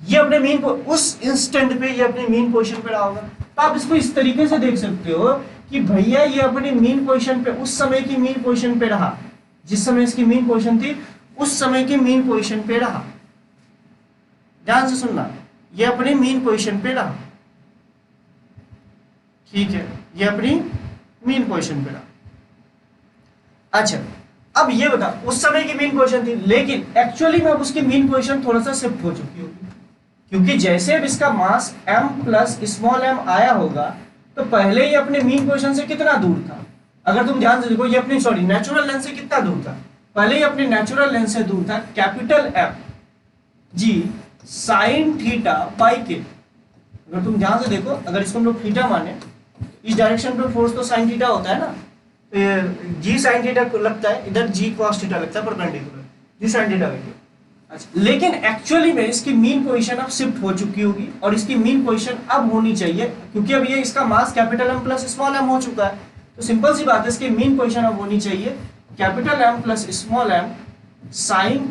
ये अपने मीन उस इंस्टेंट पे ये अपने मीन पोजीशन पे रहा होगा, तो आप इसको इस तरीके से देख सकते हो कि भैया ये अपनी मीन पोजीशन पे, उस समय की मीन पोजीशन पे रहा, जिस समय इसकी मीन पोजीशन थी उस समय की मीन पोजीशन पे रहा। ध्यान से सुनना, ये अपनी मीन पोजीशन पे रहा, ठीक है, ये अपनी मीन पोजीशन पे रहा। अच्छा अब ये बता, उस समय की मीन पोजीशन थी लेकिन एक्चुअली में अब उसकी मीन पोजीशन थोड़ा सा शिफ्ट हो चुकी होगी, क्योंकि जैसे अब इसका मास m प्लस स्मॉल m आया होगा तो पहले ही अपने मीन पोजीशन से कितना दूर था। अगर तुम ध्यान से देखो, ये अपनी नेचुरल लेंथ से कितना दूर था, पहले ही अपने नेचुरल लेंथ से दूर था capital M g sine theta by k. अगर तुम ध्यान से देखो, अगर इसको हम लोग थीटा माने, इस डायरेक्शन पे फोर्स तो साइन थीटा होता है ना, तो जी साइन थीटा लगता है, इधर जी कॉस थीटा लगता है परपेंडिकुलर, जी साइन थीटा वैल्यू। अच्छा लेकिन एक्चुअली में इसकी मीन पोजीशन अब शिफ्ट हो चुकी होगी और इसकी मीन पोजीशन अब होनी चाहिए, क्योंकि अब ये इसका mass capital M plus small m हो चुका है, तो सिंपल सी बात है इसकी मीन पोजीशन अब होनी चाहिए capital M plus small m sine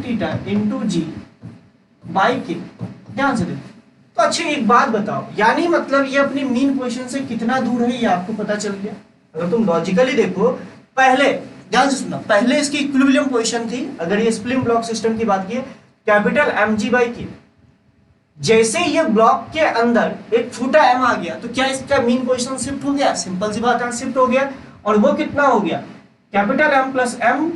theta into g by k. ध्यान से देखो। तो अच्छा एक बात बताओ, यानी मतलब ये अपनी मीन पोजीशन से कितना दूर है ये आपको पता चल गया। अगर तुम लॉजिकली देखो, पहले ध्यान से सुनना, पहले इसकी इक्विलिब्रियम पोजीशन थी, अगर ये स्प्लिन ब्लॉक सिस्टम की बात की, कैपिटल mg/k। जैसे ये ब्लॉक के अंदर एक छोटा m आ गया तो क्या इसका मीन पोजीशन शिफ्ट हो गया? सिंपल सी बात है, शिफ्ट हो गया। और वो कितना हो गया? Capital M plus m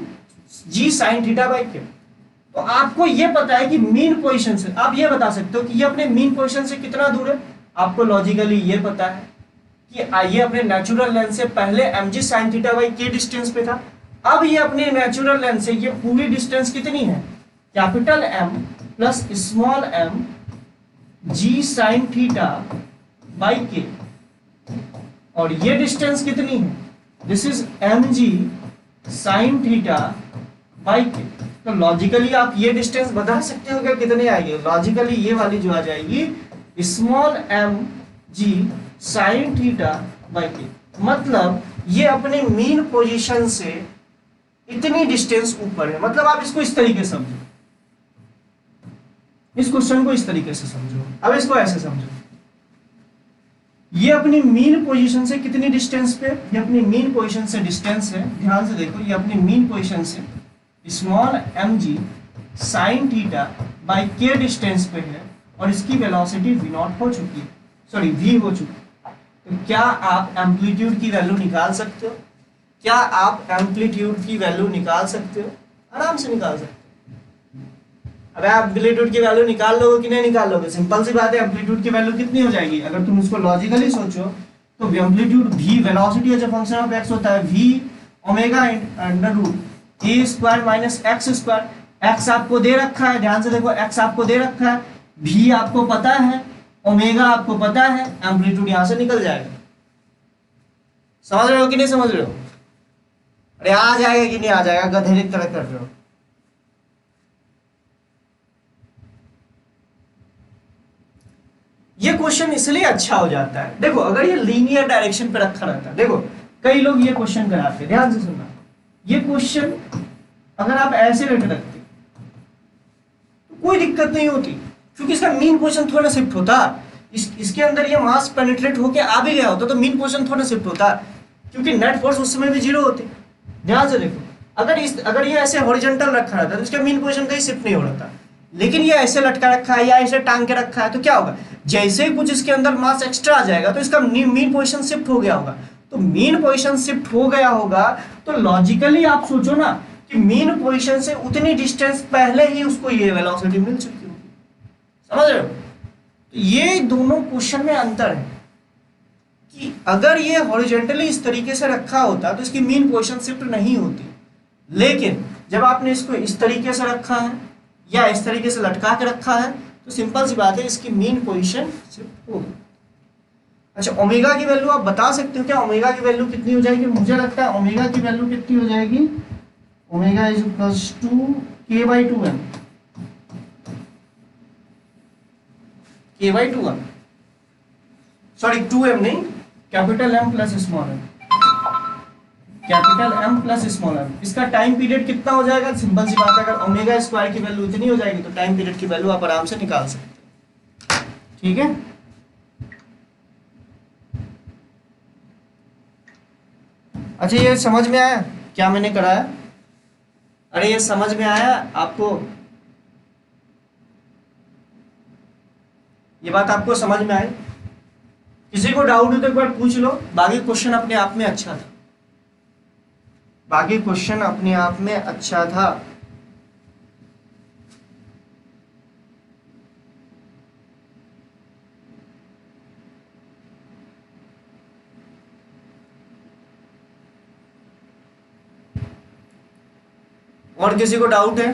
g sign theta by k. तो आपको ये पता है कि मीन पोजीशन से आप ये बता सकते हो कि ये अपने मीन पोजीशन से कितना दूर है। आपको लॉजिकली ये पता है कि ये अपने नेचुरल लेंथ से पहले mg साइन थीटा बाई के डिस्टेंस पे था। अब ये अपने नेचुरल लेंथ से ये पूरी डिस्टेंस कितनी है? Capital M plus small m g sign theta by के। और ये डिस्टेंस कितनी है? This is mg sign theta by k. तो लॉजिकली आप ये डिस्टेंस बता सकते हो क्या कितने आएगी? लॉजिकली ये वाली जो आ जाएगी small m g sign theta by k. मतलब ये अपने मीन पोजीशन से इतनी डिस्टेंस ऊपर है। मतलब आप इसको इस तरीके से समझो, इस क्वेश्चन को इस तरीके से समझो। अब इसको ऐसे समझो, ये अपनी मीन पोजीशन से कितनी डिस्टेंस पे? ये अपनी मीन पोजीशन से डिस्टेंस है, ध्यान से देखो, ये अपनी मीन पोजीशन से small mg sign theta by के डिस्टेंस पे है और इसकी वेलोसिटी v0 हो चुकी है, सॉरी v हो चुकी है। तो क्या आप एम्पलीट्यूड की वैल्यू निकाल सकते हो? क्या आप एम्पलीट्यूड की वैल्यू निकाल सकते हो? आराम से निकाल सकते हो। अब आप एम्पलीट्यूड की वैल्यू निकाल लोगे कि नहीं निकाल लोगे? सिंपल सी बात है, एम्पलीट्यूड की वैल्यू कितनी हो जाएगी? अगर तुम इसको लॉजिकली सोचो तो amplitude v, velocity as a function of x होता है v omega under root a square minus x square. x आपको दे रखा है, ध्यान से देखो, x आपको दे रखा है, v आपको पता है, ओमेगा आपको पता है, एम्पलीट्यूड यहां से निकल जाएगा। समझ रहे हो कि नहीं समझ रहे हो? अरे आ जाएगा कि नहीं आ जाएगा? गधे की तरह कर रहे हो। ये क्वेश्चन इसलिए अच्छा हो जाता है, देखो अगर ये लीनियर डायरेक्शन पे रखा रहता है, देखो कई लोग ये क्वेश्चन कराते हैं, ध्यान से सुनना, ये क्वेश्चन अगर आप ऐसे लेके रखते तो कोई दिक्कत नहीं होती, क्योंकि इसका मीन पोजीशन थोड़ा शिफ्ट होता। इसके अंदर ये मास पेनिट्रेट होके आ भी गया होता तो मीन पोजीशन थोड़ा शिफ्ट होता, क्योंकि नेट फोर्स उस समय भी जीरो होती। ध्यान से देखो, अगर ये ऐसे हॉरिजॉन्टल रखा रहता तो इसका मीन पोजीशन कहीं शिफ्ट नहीं हो रहा था, लेकिन ये ऐसे लटका रखा है या ऐसे टांग के रखा है, तो क्या होगा? जैसे ही कुछ इसके अंदर मास एक्स्ट्रा आ जाएगा तो इसका मीन पोजीशन शिफ्ट हो गया होगा। तो मीन पोजीशन शिफ्ट हो गया होगा तो लॉजिकली आप सोचो ना कि मीन पोजीशन से उतनी डिस्टेंस पहले ही उसको ये वेलोसिटी मिल चुकी होगी। समझ रहे हो? तो ये दोनों क्वेश्चन में अंतर है कि अगर ये हॉरिजॉन्टली इस तरीके से रखा होता तो इसकी मीन पोजीशन शिफ्ट नहीं होती, लेकिन जब आपने इसको इस तरीके से रखा है या इस तरीके से लटका के रखा है तो सिंपल सी बात है, इसकी मीन पोजीशन शिफ्ट होगी। अच्छा, ओमेगा की वैल्यू आप बता सकते हो क्या? ओमेगा की वैल्यू कितनी हो जाएगी? मुझे लगता है ओमेगा की वैल्यू कितनी हो जाएगी? Omega is equals to k/2m, k/2m, sorry 2m नहीं, capital M plus small m, capital M plus small m। इसका टाइम पीरियड कितना हो जाएगा? सिंपल सी बात है, अगर ओमेगा स्क्वायर की वैल्यू इतनी हो जाएगी तो टाइम पीरियड की वैल्यू आप आराम से निकाल सकते हैं। ठीक है, अच्छा ये समझ में आया क्या मैंने कराया? अरे ये समझ में आया आपको? ये बात आपको समझ में आई? किसी को डाउट हो तो एक बार पूछ लो। बाकी क्वेश्चन अपने आप में अच्छा था, बाकी क्वेश्चन अपने आप में अच्छा था। और किसी को डाउट है?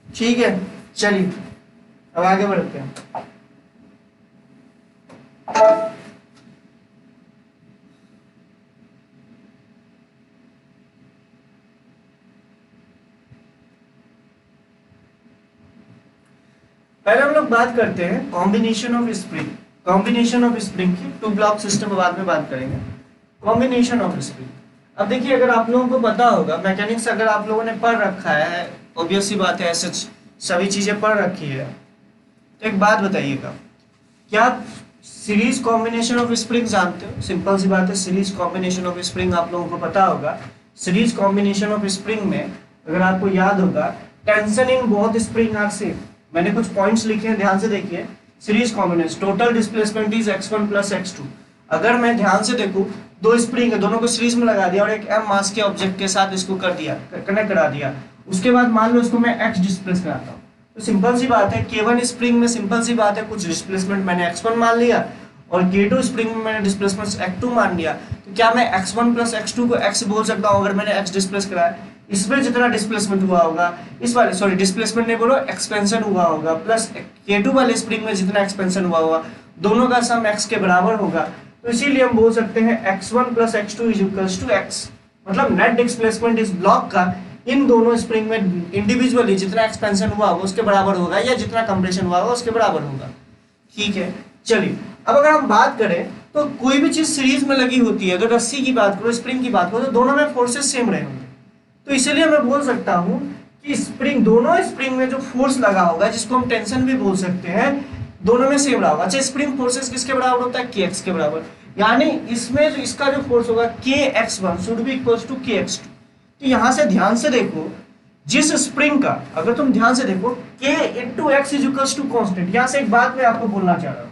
ठीक है, चलिए अब आगे बढ़ते हैं। पहले हम लोग बात करते हैं combination of spring. Combination of spring की टू ब्लॉक सिस्टम बाद में बात करेंगे। कॉम्बिनेशन ऑफ स्प्रिंग, अब देखिए, अगर आप लोगों को पता होगा मैकेनिक्स, अगर आप लोगों ने पढ़ रखा है, ऑब्वियस सी बात है, ऐसे सभी चीजें पढ़ रखी है, तो एक बात बताइएगा, क्या आप सीरीज कॉम्बिनेशन ऑफ स्प्रिंग जानते हो? सिंपल सी बात है, सीरीज कॉम्बिनेशन ऑफ स्प्रिंग आप लोगों को पता होगा। सीरीज कॉम्बिनेशन ऑफ स्प्रिंग में अगर आपको याद होगा, tension in both spring are same. मैंने कुछ पॉइंट्स लिखे हैं, ध्यान से देखिए। Series combination, total displacement is x1 plus x2। अगर मैं ध्यान से देखूं, दो स्प्रिंग है, दोनों को सीरीज में लगा दिया और एक m मास के ऑब्जेक्ट के साथ इसको कर दिया, कनेक्ट करा दिया। उसके बाद मान लो इसको मैं x डिस्प्लेस कराता हूँ, तो सिंपल सी बात है, K1 स्प्रिंग में सिंपल सी बात है, कुछ डिस्प्लेसमेंट मैंने x1 मान लिया और K2 स्प्रिंग में मैंने डिस्प्लेसमेंट x2 मान लिया। तो क्या मैं x1 प्लस x2 को x बोल सकता हूँ? अगर मैंने x डिस्प्लेस कराया, इसमें जितना डिस्प्लेसमेंट हुआ होगा, इस वाले, सॉरी डिस्प्लेसमेंट नहीं बोलो, एक्सपेंशन हुआ होगा, प्लस K2 वाले स्प्रिंग में जितना एक्सपेंशन हुआ होगा, दोनों का सम x के बराबर होगा। तो इसीलिए हम बोल सकते हैं x1 plus x2 is equals to x। मतलब नेट डिस्प्लेसमेंट इस ब्लॉक का इन दोनों स्प्रिंग में इंडिविजुअली जितना एक्सपेंशन हुआ होगा उसके बराबर होगा, या जितना कंप्रेशन हुआ होगा उसके बराबर होगा। ठीक है, चलिए अब अगर हम बात करें तो कोई भी चीज सीरीज में लगी होती है, अगर रस्सी की बात करो, स्प्रिंग की बात करो, तो दोनों में फोर्सेस सेम रहे होंगे। तो इसीलिए मैं बोल सकता हूं कि स्प्रिंग, दोनों स्प्रिंग में जो फोर्स लगा होगा, जिसको हम टेंशन भी बोल सकते हैं, दोनों में सेम रहा होगा। अच्छा, स्प्रिंग फोर्सेस किसके बराबर होता है? kx के बराबर। यानी इसमें जो इसका जो फोर्स होगा kx1 should be equals to kx2। तो यहां से ध्यान से देखो, जिस स्प्रिंग का, अगर तुम ध्यान से देखो, k into x is equals to constant. यहां से एक बात मैं आपको बोलना चाह रहा हूं,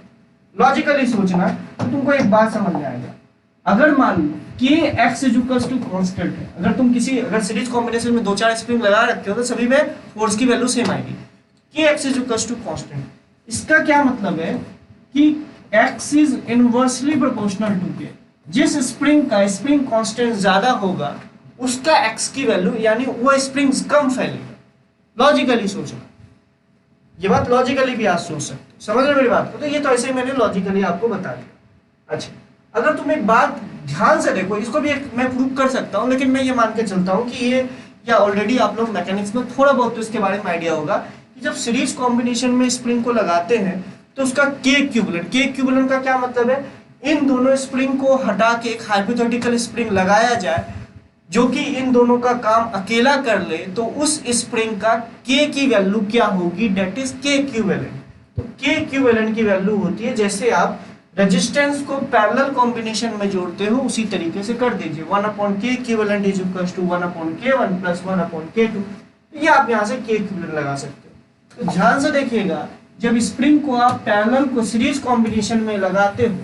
लॉजिकली सोचना तो तुमको एक बात समझ में आएगा। अगर मान लो k x is equals to constant है, अगर तुम किसी, अगर सीरीज कॉम्बिनेशन में 2-4 स्प्रिंग लगा रखे हो तो सभी में फोर्स की वैल्यू सेम आएगी। k x is equals to constant, इसका क्या मतलब है कि x is inversely proportional to k। जिस स्प्रिंग का स्प्रिंग कांस्टेंट ज्यादा होगा उसका x की वैल्यू, यानी वो स्प्रिंग कम फैलेगा। लॉजिकली सोचना, ये बात लॉजिकली भी आप सोच सकते हो, समझ रहे मेरी बात को? तो ये तो ऐसे ही मैंने लॉजिकली आपको बता दिया। अच्छा, अगर तुम एक बात ध्यान से देखो, इसको भी एक मैं प्रूव कर सकता हूँ, लेकिन मैं ये मान के चलता हूँ कि ये, या ऑलरेडी आप लोग मैकेनिक्स में थोड़ा बहुत तो इसके बारे में आइडिया होगा कि जब सीरीज कॉम्बिनेशन में स्प्रिंग को लगाते हैं तो उसका k इक्विवेलेंट का क्या मतलब है? इन दोनों स्प्रिंग को हटा के एक हाइपोथेटिकल स्प्रिंग लगाया जाए जो कि इन दोनों का काम अकेला कर ले, तो उस स्प्रिंग का k की वैल्यू क्या होगी? That is k equivalent. तो k इक्विवेलेंट की वैल्यू होती है, जैसे आप रेजिस्टेंस को पैरेलल कॉम्बिनेशन में जोड़ते हो उसी तरीके से कर दीजिए, 1/k equivalent is equals to 1/k1 plus 1/k2। ये आप यहाँ से k इक्विवेलेंट लगा सकते हो। तो ध्यान से देखिएगा, जब स्प्रिंग को आप पैरेलल को सीरीज कॉम्बिनेशन में लगाते हो,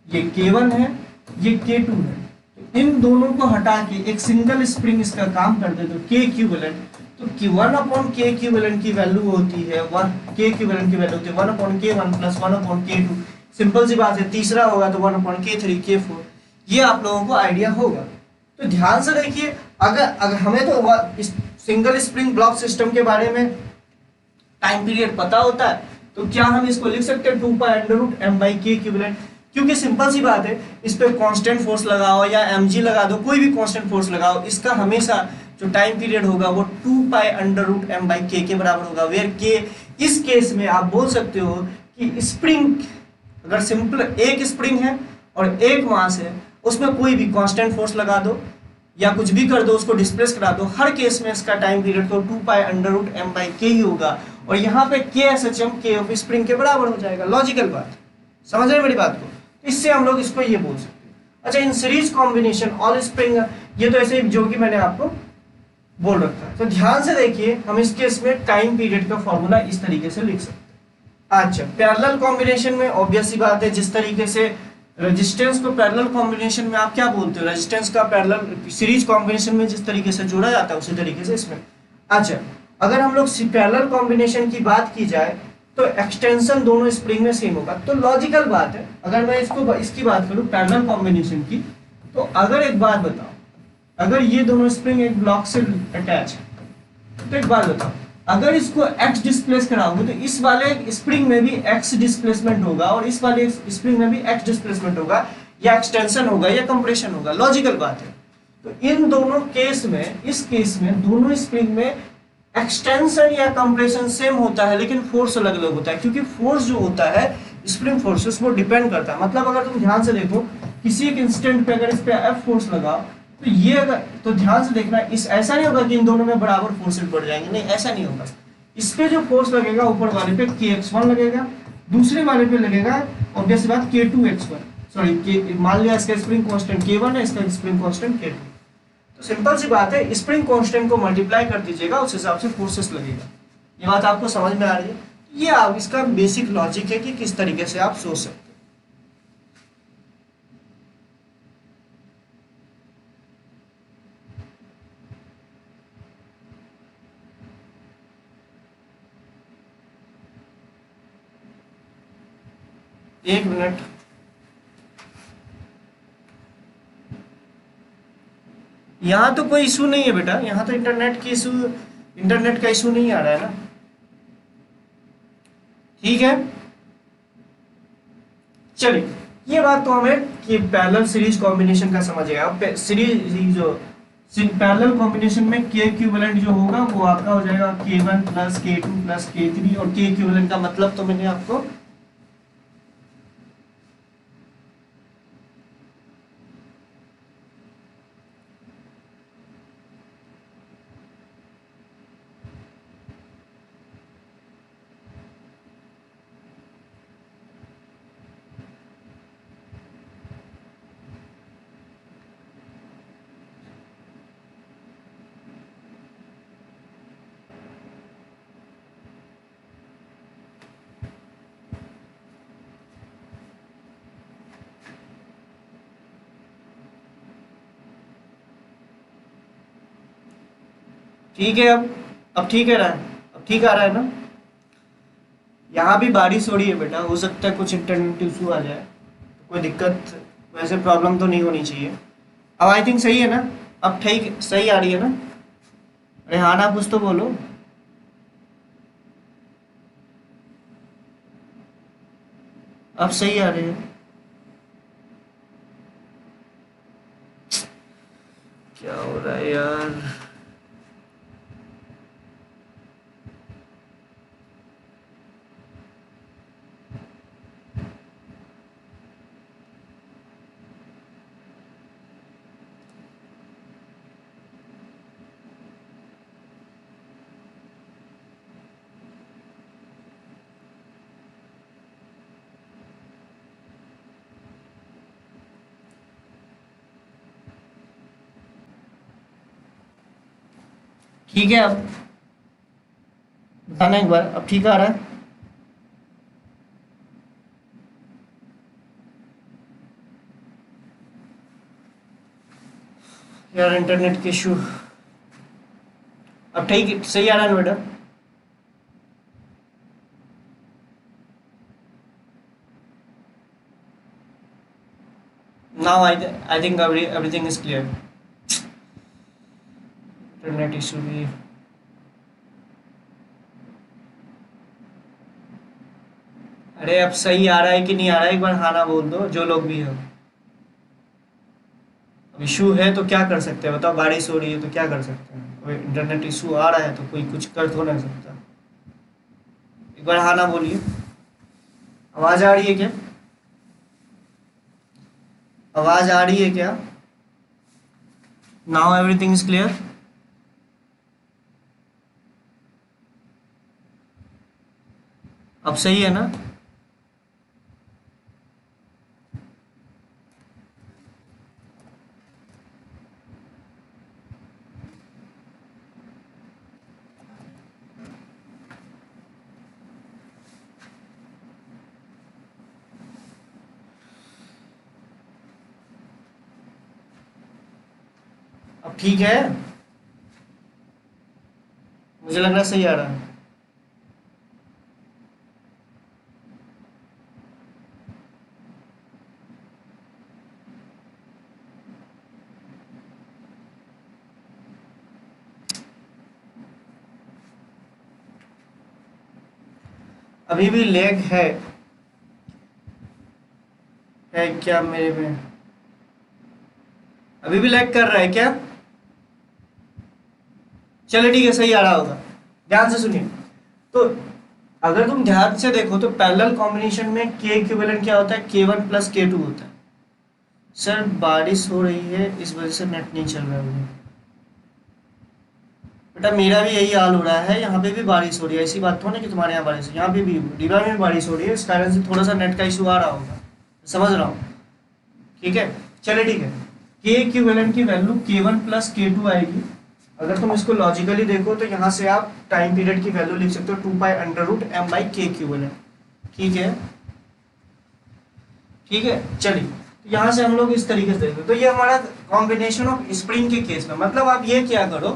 ये k1 है, ये k2 है, तो इन दोनों को हटा के एक सिंगल स्प्रिंग इसका काम कर दे तो k इक्विवेलेंट, तो 1/k इक्विवेलेंट की वैल्यू होती है, k इक्विवेलेंट की वैल्यू होती है 1/k1 प्लस 1/k2। सिंपल सी बात है, तीसरा होगा तो 1/k3 k4। ये आप लोगों को आइडिया होगा। तो ध्यान से देखिए, अगर हमें तो इस सिंगल स्प्रिंग ब्लॉक सिस्टम के बारे में टाइम पीरियड पता होता है, तो क्या हम इसको लिख सकते हैं 2π√m/k इक्विवेलेंट? क्योंकि सिंपल सी बात है, इस पे कांस्टेंट फोर्स लगाओ या mg लगा दो, कोई भी कांस्टेंट फोर्स लगाओ, इसका हमेशा जो टाइम पीरियड होगा वो 2π√m/k के बराबर होगा। वेयर k, इस केस में आप बोल सकते हो कि स्प्रिंग, अगर सिंपल एक स्प्रिंग है और एक मास है, उसमें कोई भी कांस्टेंट फोर्स लगा दो या कुछ भी कर दो, उसको डिस्प्लेस करा दो, हर केस में इसका टाइम पीरियड तो 2π√m/k ही होगा। और यहाँ पे k SHM k of spring के बराबर हो जाएगा। लॉजिकल बात, समझ रहे मेरी बात को? इससे हम लोग इसको ये बोल सकते हैं। अच्छा, in series combination all spring, ये तो ऐसे जो कि मैंने आपको बोल रखा है। तो ध्यान से देखिए, हम इस केस में टाइम पीरियड का फॉर्मूला इस तरीके से लिख सकते हैं। अच्छा, पैरेलल कॉम्बिनेशन में ऑब्वियस सी बात है, जिस तरीके से रेजिस्टेंस को पैरेलल कॉम्बिनेशन में आप क्या बोलते हो, रेजिस्टेंस का पैरेलल सीरीज कॉम्बिनेशन में जिस तरीके से जोड़ा जाता है उसी तरीके से इसमें। अच्छा, अगर हम लोग पैरेलल कॉम्बिनेशन की बात की जाए तो एक्सटेंशन दोनों स्प्रिंग में सेम होगा। तो लॉजिकल बात है, अगर मैं इसकी बात करूं पैरेलल कॉम्बिनेशन की, तो अगर एक बात बताओ, अगर ये दोनों स्प्रिंग एक ब्लॉक से अटैच है, तो एक बात बताओ, अगर इसको x डिस्प्लेस कराओगे तो इस वाले स्प्रिंग में भी x डिस्प्लेसमेंट होगा और इस वाले स्प्रिंग में भी x डिस्प्लेसमेंट होगा, या एक्सटेंशन होगा या कंप्रेशन होगा। लॉजिकल बात है। तो इन दोनों केस में, इस केस में दोनों स्प्रिंग में एक्सटेंशन या कंप्रेशन सेम होता है, लेकिन फोर्स अलग अलग होता है, क्योंकि फोर्स जो होता है स्प्रिंग फोर्सेस वो डिपेंड करता है। मतलब अगर तुम ध्यान से देखो, किसी एक इंस्टेंट पे अगर इस पे एफ फोर्स लगाओ तो ये अगर, तो ध्यान से देखना, इस ऐसा नहीं होगा कि इन दोनों में बराबर फोर्सेस बढ़ जाएंगे, नहीं ऐसा नहीं होगा। इस पे जो फोर्स लगेगा ऊपर वाले पे kx1 लगेगा, दूसरे वाले पे लगेगा ऑब्वियस बात k2x1, सॉरी के, मान लिया इसका स्प्रिंग कांस्टेंट k1 है, इसका स्प्रिंग कांस्टेंट k2, तो सिंपल सी बात है, स्प्रिंग कांस्टेंट को मल्टीप्लाई कर दीजिएगा, उस हिसाब से फोर्सेस लगेगा। ये बात आपको समझ में आ रही है? ये आप इसका बेसिक लॉजिक है कि किस तरीके से आप सोच सकते हैं। एक मिनट, यहाँ तो कोई इशू नहीं है बेटा, यहाँ तो इंटरनेट का इशू नहीं आ रहा है ना, ठीक है। चलिए, ये बात तो हमें कि पैरेलल सीरीज कॉम्बिनेशन का समझेगा। अब सीरीज जो पैरेलल कॉम्बिनेशन में के इक्विवेलेंट जो होगा वो आपका हो जाएगा k1 plus k2 plus k3, और के इक्विवेलेंट का मतलब तो मैंने आपको ठीक है। अब ठीक है रहा है, अब ठीक आ रहा है ना? यहाँ भी बारिश हो रही है बेटा, हो सकता है कुछ इंटरनेट इशू आ जाए, कोई दिक्कत, वैसे प्रॉब्लम तो नहीं होनी चाहिए। अब आई थिंक सही है ना? अब ठीक सही आ रही है ना? अरे हाँ ना, कुछ तो बोलो। अब सही आ रही है? क्या हो रहा है यार? ठीक है, अब बताना एक बार, अब ठीक आ रहा है? यार इंटरनेट के इशू, अब ठीक सही आ रहा है ना बेटा? Now I think everything is clear. Internet issue भी, अरे अब सही आ रहा है कि नहीं आ रहा है, एक बार हाँ ना बोल दो जो लोग भी हो। अब इशू है तो क्या कर सकते हैं बताओ, बारिश हो रही है तो क्या कर सकते हैं, कोई इंटरनेट इशू आ रहा है तो कोई कुछ कर तो नहीं सकता। एक बार हाँ ना बोलिए। आवाज आ रही है क्या? आवाज आ रही है क्या? Now everything is clear? अब सही है ना? अब ठीक है, मुझे लग रहा है सही आ रहा है। अभी भी लैग है क्या मेरे में? अभी भी लैग कर रहा है क्या? चलो ठीक है, सही आ रहा होगा। ध्यान से सुनिए, तो अगर तुम ध्यान से देखो तो पैरेलल कॉम्बिनेशन में के इक्विवेलेंट क्या होता है, k1 प्लस k2 होता है। सर बारिश हो रही है, इस वजह से नेट नहीं चल रहा है मुझे। बेटा मेरा भी यही हाल हो रहा है, यहाँ पे भी बारिश हो रही है। ऐसी बात तो नहीं कि तुम्हारे यहाँ बारिश है, यहाँ पे भी रीवा में भी बारिश हो रही है, इस कारण से थोड़ा सा नेट का इशू आ रहा होगा, समझ रहा हूँ। ठीक है, चले ठीक है। के इक्विवेलेंट की वैल्यू k1 प्लस k2 आएगी। अगर तुम इसको लॉजिकली देखो तो यहाँ से आप टाइम पीरियड की वैल्यू लिख सकते हो 2 pi under root m by k equivalent. ठीक है, ठीक है। चलिए यहाँ से हम लोग इस तरीके से देखते, तो ये हमारा कॉम्बिनेशन ऑफ स्प्रिंग के केस में, मतलब आप ये क्या करो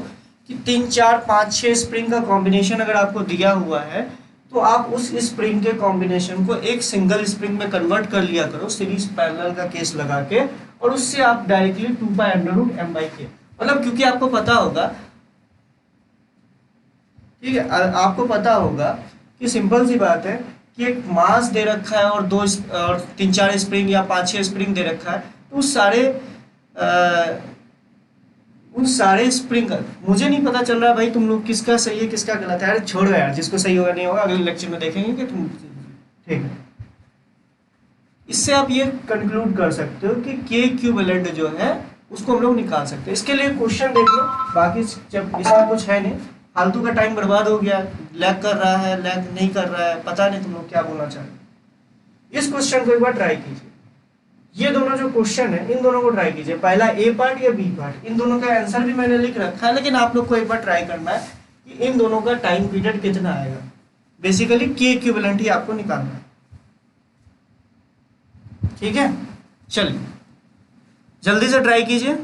कि 3 4 5 6 स्प्रिंग का कॉम्बिनेशन अगर आपको दिया हुआ है तो आप उस स्प्रिंग के कॉम्बिनेशन को एक सिंगल स्प्रिंग में कन्वर्ट कर लिया करो, सीरीज पैरेलल का केस लगा के, और उससे आप directly 2 pi under root m by k, मतलब क्योंकि आपको पता होगा, ठीक है, आपको पता होगा कि सिंपल सी बात है कि एक मास दे रखा है और 3 4 स्प्रिंग या 5 6 स्प्रिंग दे रखा है, तो उन सारे स्प्रिंग, मुझे नहीं पता चल रहा भाई तुम लोग किसका सही है किसका गलत है, यार छोड़ो यार, जिसको सही होगा नहीं होगा अगले लेक्चर में देखेंगे कि तुम, ठीक है। इससे आप ये कंक्लूड कर सकते हो कि के इक्विवेलेंट जो है उसको हम लोग निकाल सकते हैं। इसके लिए क्वेश्चन देख लो, बाकी जब इसमें कुछ है नहीं, फालतू का टाइम बर्बाद हो गया, लैग कर रहा है लैग नहीं कर रहा है, पता नहीं तुम लोग क्या बोलना चाह रहे हो। इस क्वेश्चन को एक बार ट्राई कीजिए, ये दोनों जो क्वेश्चन है इन दोनों को ट्राई कीजिए, पहला ए पार्ट या बी पार्ट, इन दोनों का आंसर भी मैंने लिख रखा है, लेकिन आप लोग को एक बार ट्राई करना है कि इन दोनों का टाइम पीरियड कितना आएगा। बेसिकली के इक्विवेलेंट ही आपको निकालना है, ठीक है। चलिए जल्दी से ट्राई कीजिए।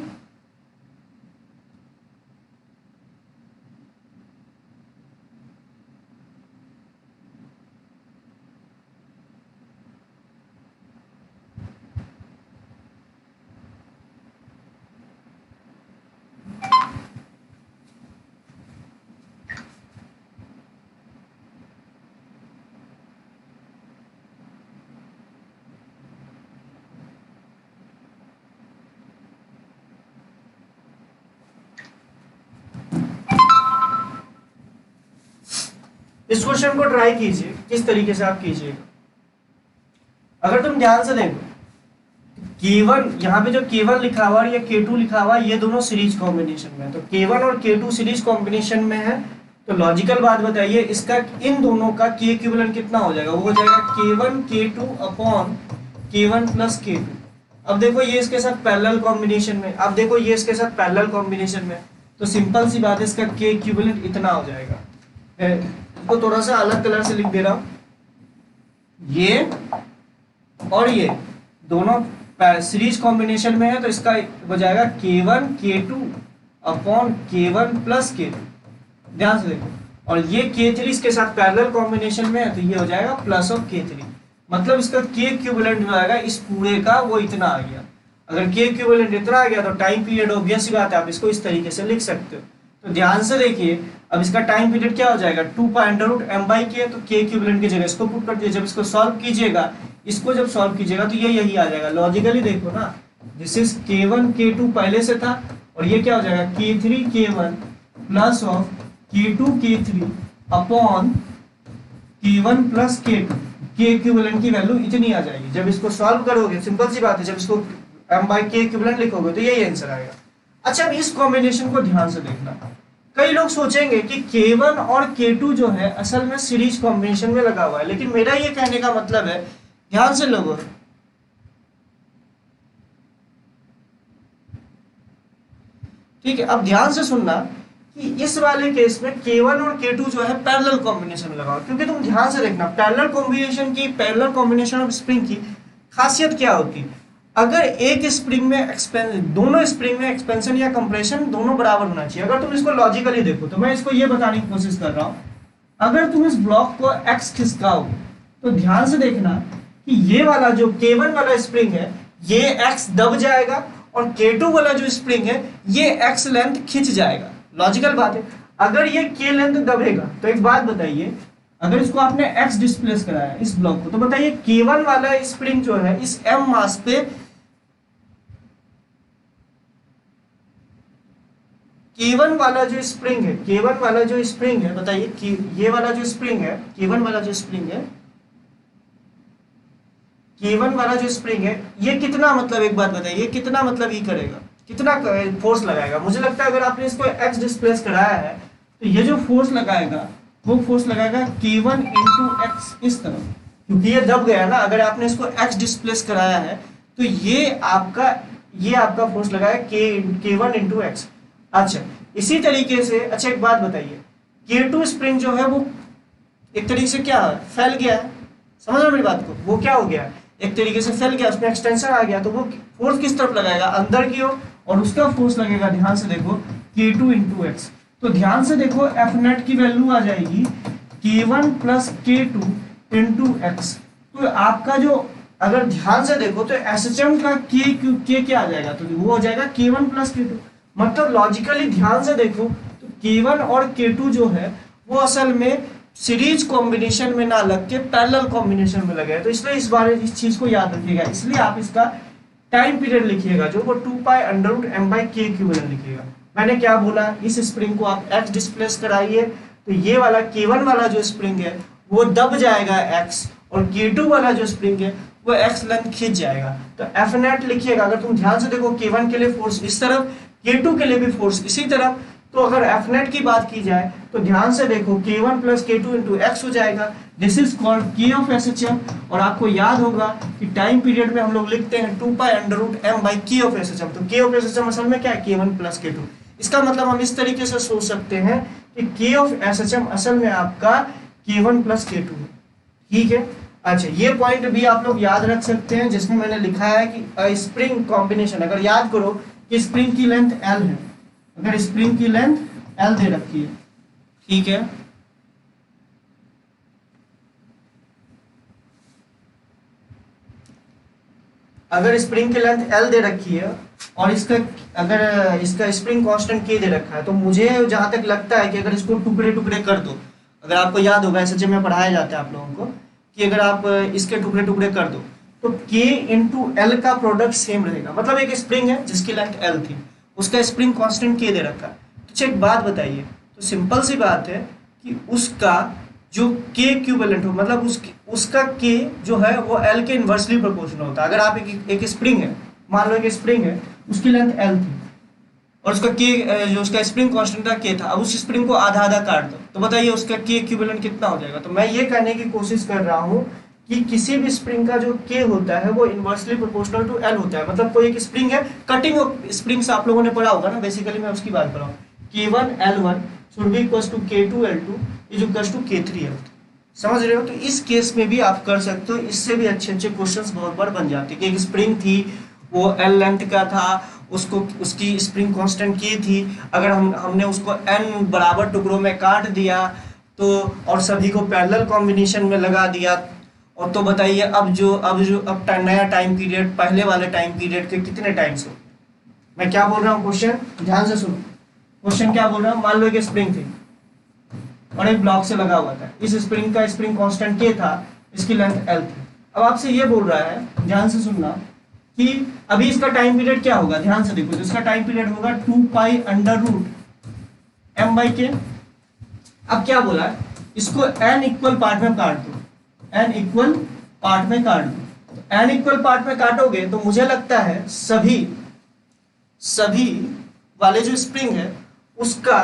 इस क्वेश्चन को ट्राई कीजिए, किस तरीके से आप कीजिएगा। अगर तुम ध्यान से देखो, K1 यहाँ पे जो K1 लिखा हुआ है या K2 लिखा हुआ है, ये दोनों सीरीज कॉम्बिनेशन में है, तो K1 और K2 सीरीज कॉम्बिनेशन में है, तो लॉजिकल बात बताइए इसका, इन दोनों का K इक्विवेलेंट कितना हो जाएगा, वो हो जाएगा K1 K2 upon K1 plus K2। अब देखो ये इसके साथ पैरेलल कॉम्बिनेशन में, अब देखो ये इसके साथ पैरेलल कॉम्बिनेशन में, तो सिंपल सी बात है इसका K इक्विवेलेंट इतना हो जाएगा। इसको थोड़ा सा अलग कलर से लिख दे रहा हूं, ये और ये दोनों सीरीज कॉम्बिनेशन में है, तो इसका हो जाएगा K1 K2 upon K1 plus K2, ध्यान से देखो, और ये K3 इसके साथ पैरेलल कॉम्बिनेशन में है, तो ये हो जाएगा प्लस ऑफ K3, मतलब इसका K इक्विवेलेंट जो आएगा इस पूरे का वो इतना आ गया। अगर K इक्विवेलेंट इतना आ गया तो टाइम पीरियड ऑब्वियस ही बात है, आप इसको इस तरीके से लिख सकते हो। तो ध्यान से देखिए, अब इसका टाइम पीरियड क्या हो जाएगा 2 pi under root m by k, तो K इक्विवेलेंट की जगह इसको पुट कर दिए, जब इसको सॉल्व कीजिएगा, इसको जब सॉल्व कीजिएगा तो ये यही आ जाएगा। लॉजिकली देखो ना, दिस इज K1 K2 पहले से था, और ये क्या हो जाएगा K3 K1 plus of K2 K3 upon K1 plus K2, K equivalent की वैल्यू इतनी आ जाएगी। जब इसको सॉल्व करोगे, सिंपल सी बात है, जब इसको m बाई K इक्विवेलेंट लिखोगे तो यही आंसर आएगा। अच्छा, अब इस कॉम्बिनेशन को ध्यान से देखना, कई लोग सोचेंगे कि K1 और K2 जो है असल में सीरीज कॉम्बिनेशन में लगा हुआ है, लेकिन मेरा ये कहने का मतलब है, ध्यान से लोगों, ठीक है, अब ध्यान से सुनना कि इस वाले केस में K1 और K2 जो है पैरेलल कॉम्बिनेशन में लगा हुआ है, क्योंकि तुम ध्यान से देखना पैरेलल कॉम्बिनेशन ऑफ स्प्रिंग की खासियत क्या होती है। अगर एक स्प्रिंग में दोनों स्प्रिंग में एक्सपेंशन या कंप्रेशन दोनों बराबर होना चाहिए। अगर तुम इसको लॉजिकली देखो, तो मैं इसको ये बताने की कोशिश कर रहा हूं, अगर तुम इस ब्लॉक को x खिसकाओ तो ध्यान से देखना कि ये वाला जो K1 वाला स्प्रिंग है ये x दब जाएगा, और K2 वाला जो स्प्रिंग है ये x लेंथ खिंच जाएगा। लॉजिकल बात है। अगर ये K लेंथ दबेगा तो एक बात बताइए, अगर इसको आपने x डिस्प्लेस कराया इस ब्लॉक को, तो बताइए K1 वाला स्प्रिंग जो है इस m मास पे, K1 वाला जो स्प्रिंग है, K1 वाला जो स्प्रिंग है, बताइए कि ये वाला जो स्प्रिंग है, K1 वाला जो स्प्रिंग है K1 वाला जो स्प्रिंग है ये कितना, मतलब एक बात बताइए, कितना मतलब ये करेगा, कितना फोर्स लगाएगा? मुझे लगता है अगर आपने इसको x डिस्प्लेस कराया है तो ये जो फोर्स लगाएगा वो फोर्स लगाएगा K1 इंटू एक्स इस तरफ, क्योंकि ये दब गया ना। अगर आपने इसको x डिस्प्लेस कराया है तो ये आपका फोर्स लगाया K1 इंटू एक्स। अच्छा इसी तरीके से, अच्छा एक बात बताइए, K2 स्प्रिंग जो है वो एक तरीके से क्या है, फैल गया है, समझ रहे हो मेरी बात को? वो क्या हो गया, एक तरीके से फैल गया, उसमें एक्सटेंशन आ गया, तो वो फोर्स किस तरफ लगाएगा, अंदर की ओर, और उसका फोर्स लगेगा, ध्यान से देखो, K2 इंटू एक्स। तो ध्यान से देखो एफ नेट की वैल्यू आ जाएगी K1 plus K2 into x. तो आपका जो, अगर ध्यान से देखो तो एसएचएम का के क्या आ जाएगा, तो वो हो जाएगा K1 प्लस K2। मतलब लॉजिकली ध्यान से देखो तो K1 और K2 जो है वो असल में सीरीज कॉम्बिनेशन में ना लग के पैरेलल कॉम्बिनेशन में लगे हैं। तो इसलिए इस चीज को याद रखिएगा, इसलिए आप इसका टाइम पीरियड लिखिएगा जो वो 2π√m/k इक्विवेलेंट लिखिएगा। मैंने क्या बोला, इस स्प्रिंग को आप x डिस्प्लेस कराइए तो ये वाला K1 वाला जो स्प्रिंग है वो दब जाएगा x, और K2 वाला जो स्प्रिंग है वो x लेंथ खींच जाएगा। तो एफ नेट लिखिएगा। अगर तुम ध्यान से देखो K1 के लिए फोर्स इस तरफ, K2 के लिए भी फोर्स इसी तरफ। तो अगर एफ नेट की बात की जाए तो ध्यान से देखो K1 plus K2 into x हो जाएगा। This is called K of SHM। और आपको याद होगा कि टाइम पीरियड में हम लोग लिखते हैं 2π√m/k ऑफ SHM। तो K ऑफ SHM असल में क्या है, K1 प्लस K2। इसका मतलब हम इस तरीके से सोच सकते हैं कि K ऑफ SHM असल में आपका K1 प्लस K2 है, ठीक है। अच्छा ये पॉइंट भी आप लोग याद रख सकते हैं जिसमें मैंने लिखा है कि स्प्रिंग कॉम्बिनेशन, अगर याद करो कि स्प्रिंग की लेंथ L है, अगर स्प्रिंग की लेंथ L दे रखी है, ठीक है, अगर स्प्रिंग की लेंथ L दे रखी है और अगर इसका स्प्रिंग कांस्टेंट K दे रखा है, तो मुझे जहां तक लगता है कि अगर इसको टुकड़े टुकड़े कर दो, अगर आपको याद होगा SHM में पढ़ाया जाता है आप लोगों को कि अगर आप इसके टुकड़े टुकड़े कर दो तो K इंटू एल का प्रोडक्ट सेम रहेगा। मतलब एक स्प्रिंग है जिसकी लेंथ L थी, उसका स्प्रिंग कांस्टेंट K दे रखा है। तो एक बात बताइए, तो सिंपल सी बात है कि उसका जो K इक्विवेलेंट हो, मतलब उसका K जो है वो L के इन्वर्सली प्रोपोर्शनल होता है। अगर आप एक स्प्रिंग है, मान लो एक स्प्रिंग है, उसकी लेंथ L थी और उसका K जो उसका स्प्रिंग कांस्टेंट था K था, अब उस स्प्रिंग को आधा आधा काट दो तो बताइए उसका K इक्विवेलेंट कितना हो जाएगा। तो मैं ये कहने की कोशिश कर रहा हूँ कि किसी भी स्प्रिंग का जो K होता है वो इन्वर्सली प्रोपोर्शनल टू L होता है। मतलब कोई एक स्प्रिंग है, कटिंग ऑफ स्प्रिंग्स आप लोगों ने पढ़ा होगा ना, बेसिकली मैं उसकी बात कर रहा हूँ। K1 L1 should be equals to K2 L2 is equals to K3 L3। समझ रहे हो? तो इस केस में भी आप कर सकते हो, इससे भी अच्छे अच्छे क्वेश्चंस बहुत बार बन जाते हैं कि एक स्प्रिंग थी वो L लेंथ का था, उसकी स्प्रिंग कांस्टेंट K थी, अगर हमने उसको n बराबर टुकड़ों में काट दिया तो और सभी को पैरेलल कॉम्बिनेशन में लगा दिया, और तो बताइए अब नया टाइम पीरियड पहले वाले टाइम पीरियड के कितने टाइम्स हो। मैं क्या बोल रहा हूँ, क्वेश्चन ध्यान से सुनो, क्वेश्चन क्या बोल रहा हूँ। मान लो एक स्प्रिंग थी और एक ब्लॉक से लगा हुआ था, इस स्प्रिंग का स्प्रिंग कांस्टेंट K था, इसकी लेंथ L थी। अब आपसे ये बोल रहा है, ध्यान से सुनना, कि अभी इसका टाइम पीरियड क्या होगा, ध्यान से देखो, तो इसका टाइम पीरियड होगा 2π√m/k। अब क्या बोला है, इसको n इक्वल पार्ट में काट दो, n इक्वल पार्ट में काट दो। n इक्वल पार्ट में काटोगे तो मुझे लगता है सभी वाले जो स्प्रिंग है उसका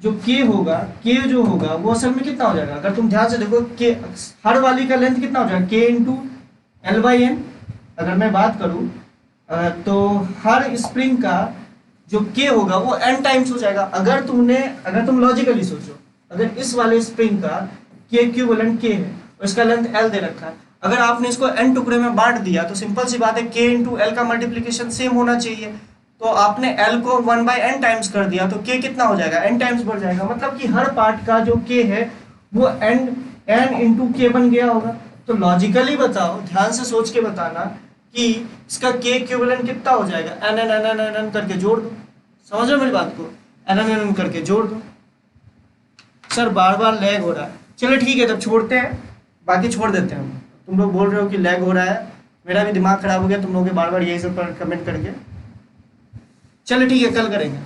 जो K होगा, K जो होगा वो असल में कितना हो जाएगा। अगर तुम ध्यान से देखो K हर वाली का लेंथ कितना हो जाएगा, K इंटू L/N। अगर मैं बात करूं तो हर स्प्रिंग का जो K होगा वो n टाइम्स हो जाएगा। अगर तुम लॉजिकली सोचो, अगर इस वाले स्प्रिंग का K इक्विवेलेंट K है और इसका लेंथ L दे रखा है, अगर आपने इसको n टुकड़े में बांट दिया तो सिंपल सी बात है K इंटू L का मल्टीप्लीकेशन सेम होना चाहिए। तो आपने L को 1/n टाइम्स कर दिया तो K कितना हो जाएगा, n टाइम्स बढ़ जाएगा। मतलब कि हर पार्ट का जो K है वो n इंटू K बन गया होगा। तो लॉजिकली बताओ, ध्यान से सोच के बताना कि इसका K इक्विवेलेंट कितना हो जाएगा, n करके जोड़ दो। समझ रहे हो मेरी बात को, n करके जोड़ दो। सर बार बार लैग हो रहा है, चलो ठीक है तब छोड़ते हैं, बाकी छोड़ देते हैं हम। तुम लोग बोल रहे हो कि लैग हो रहा है, मेरा भी दिमाग खराब हो गया तुम लोग के बार बार यही सब कमेंट करके। चलो ठीक है, कल करेंगे।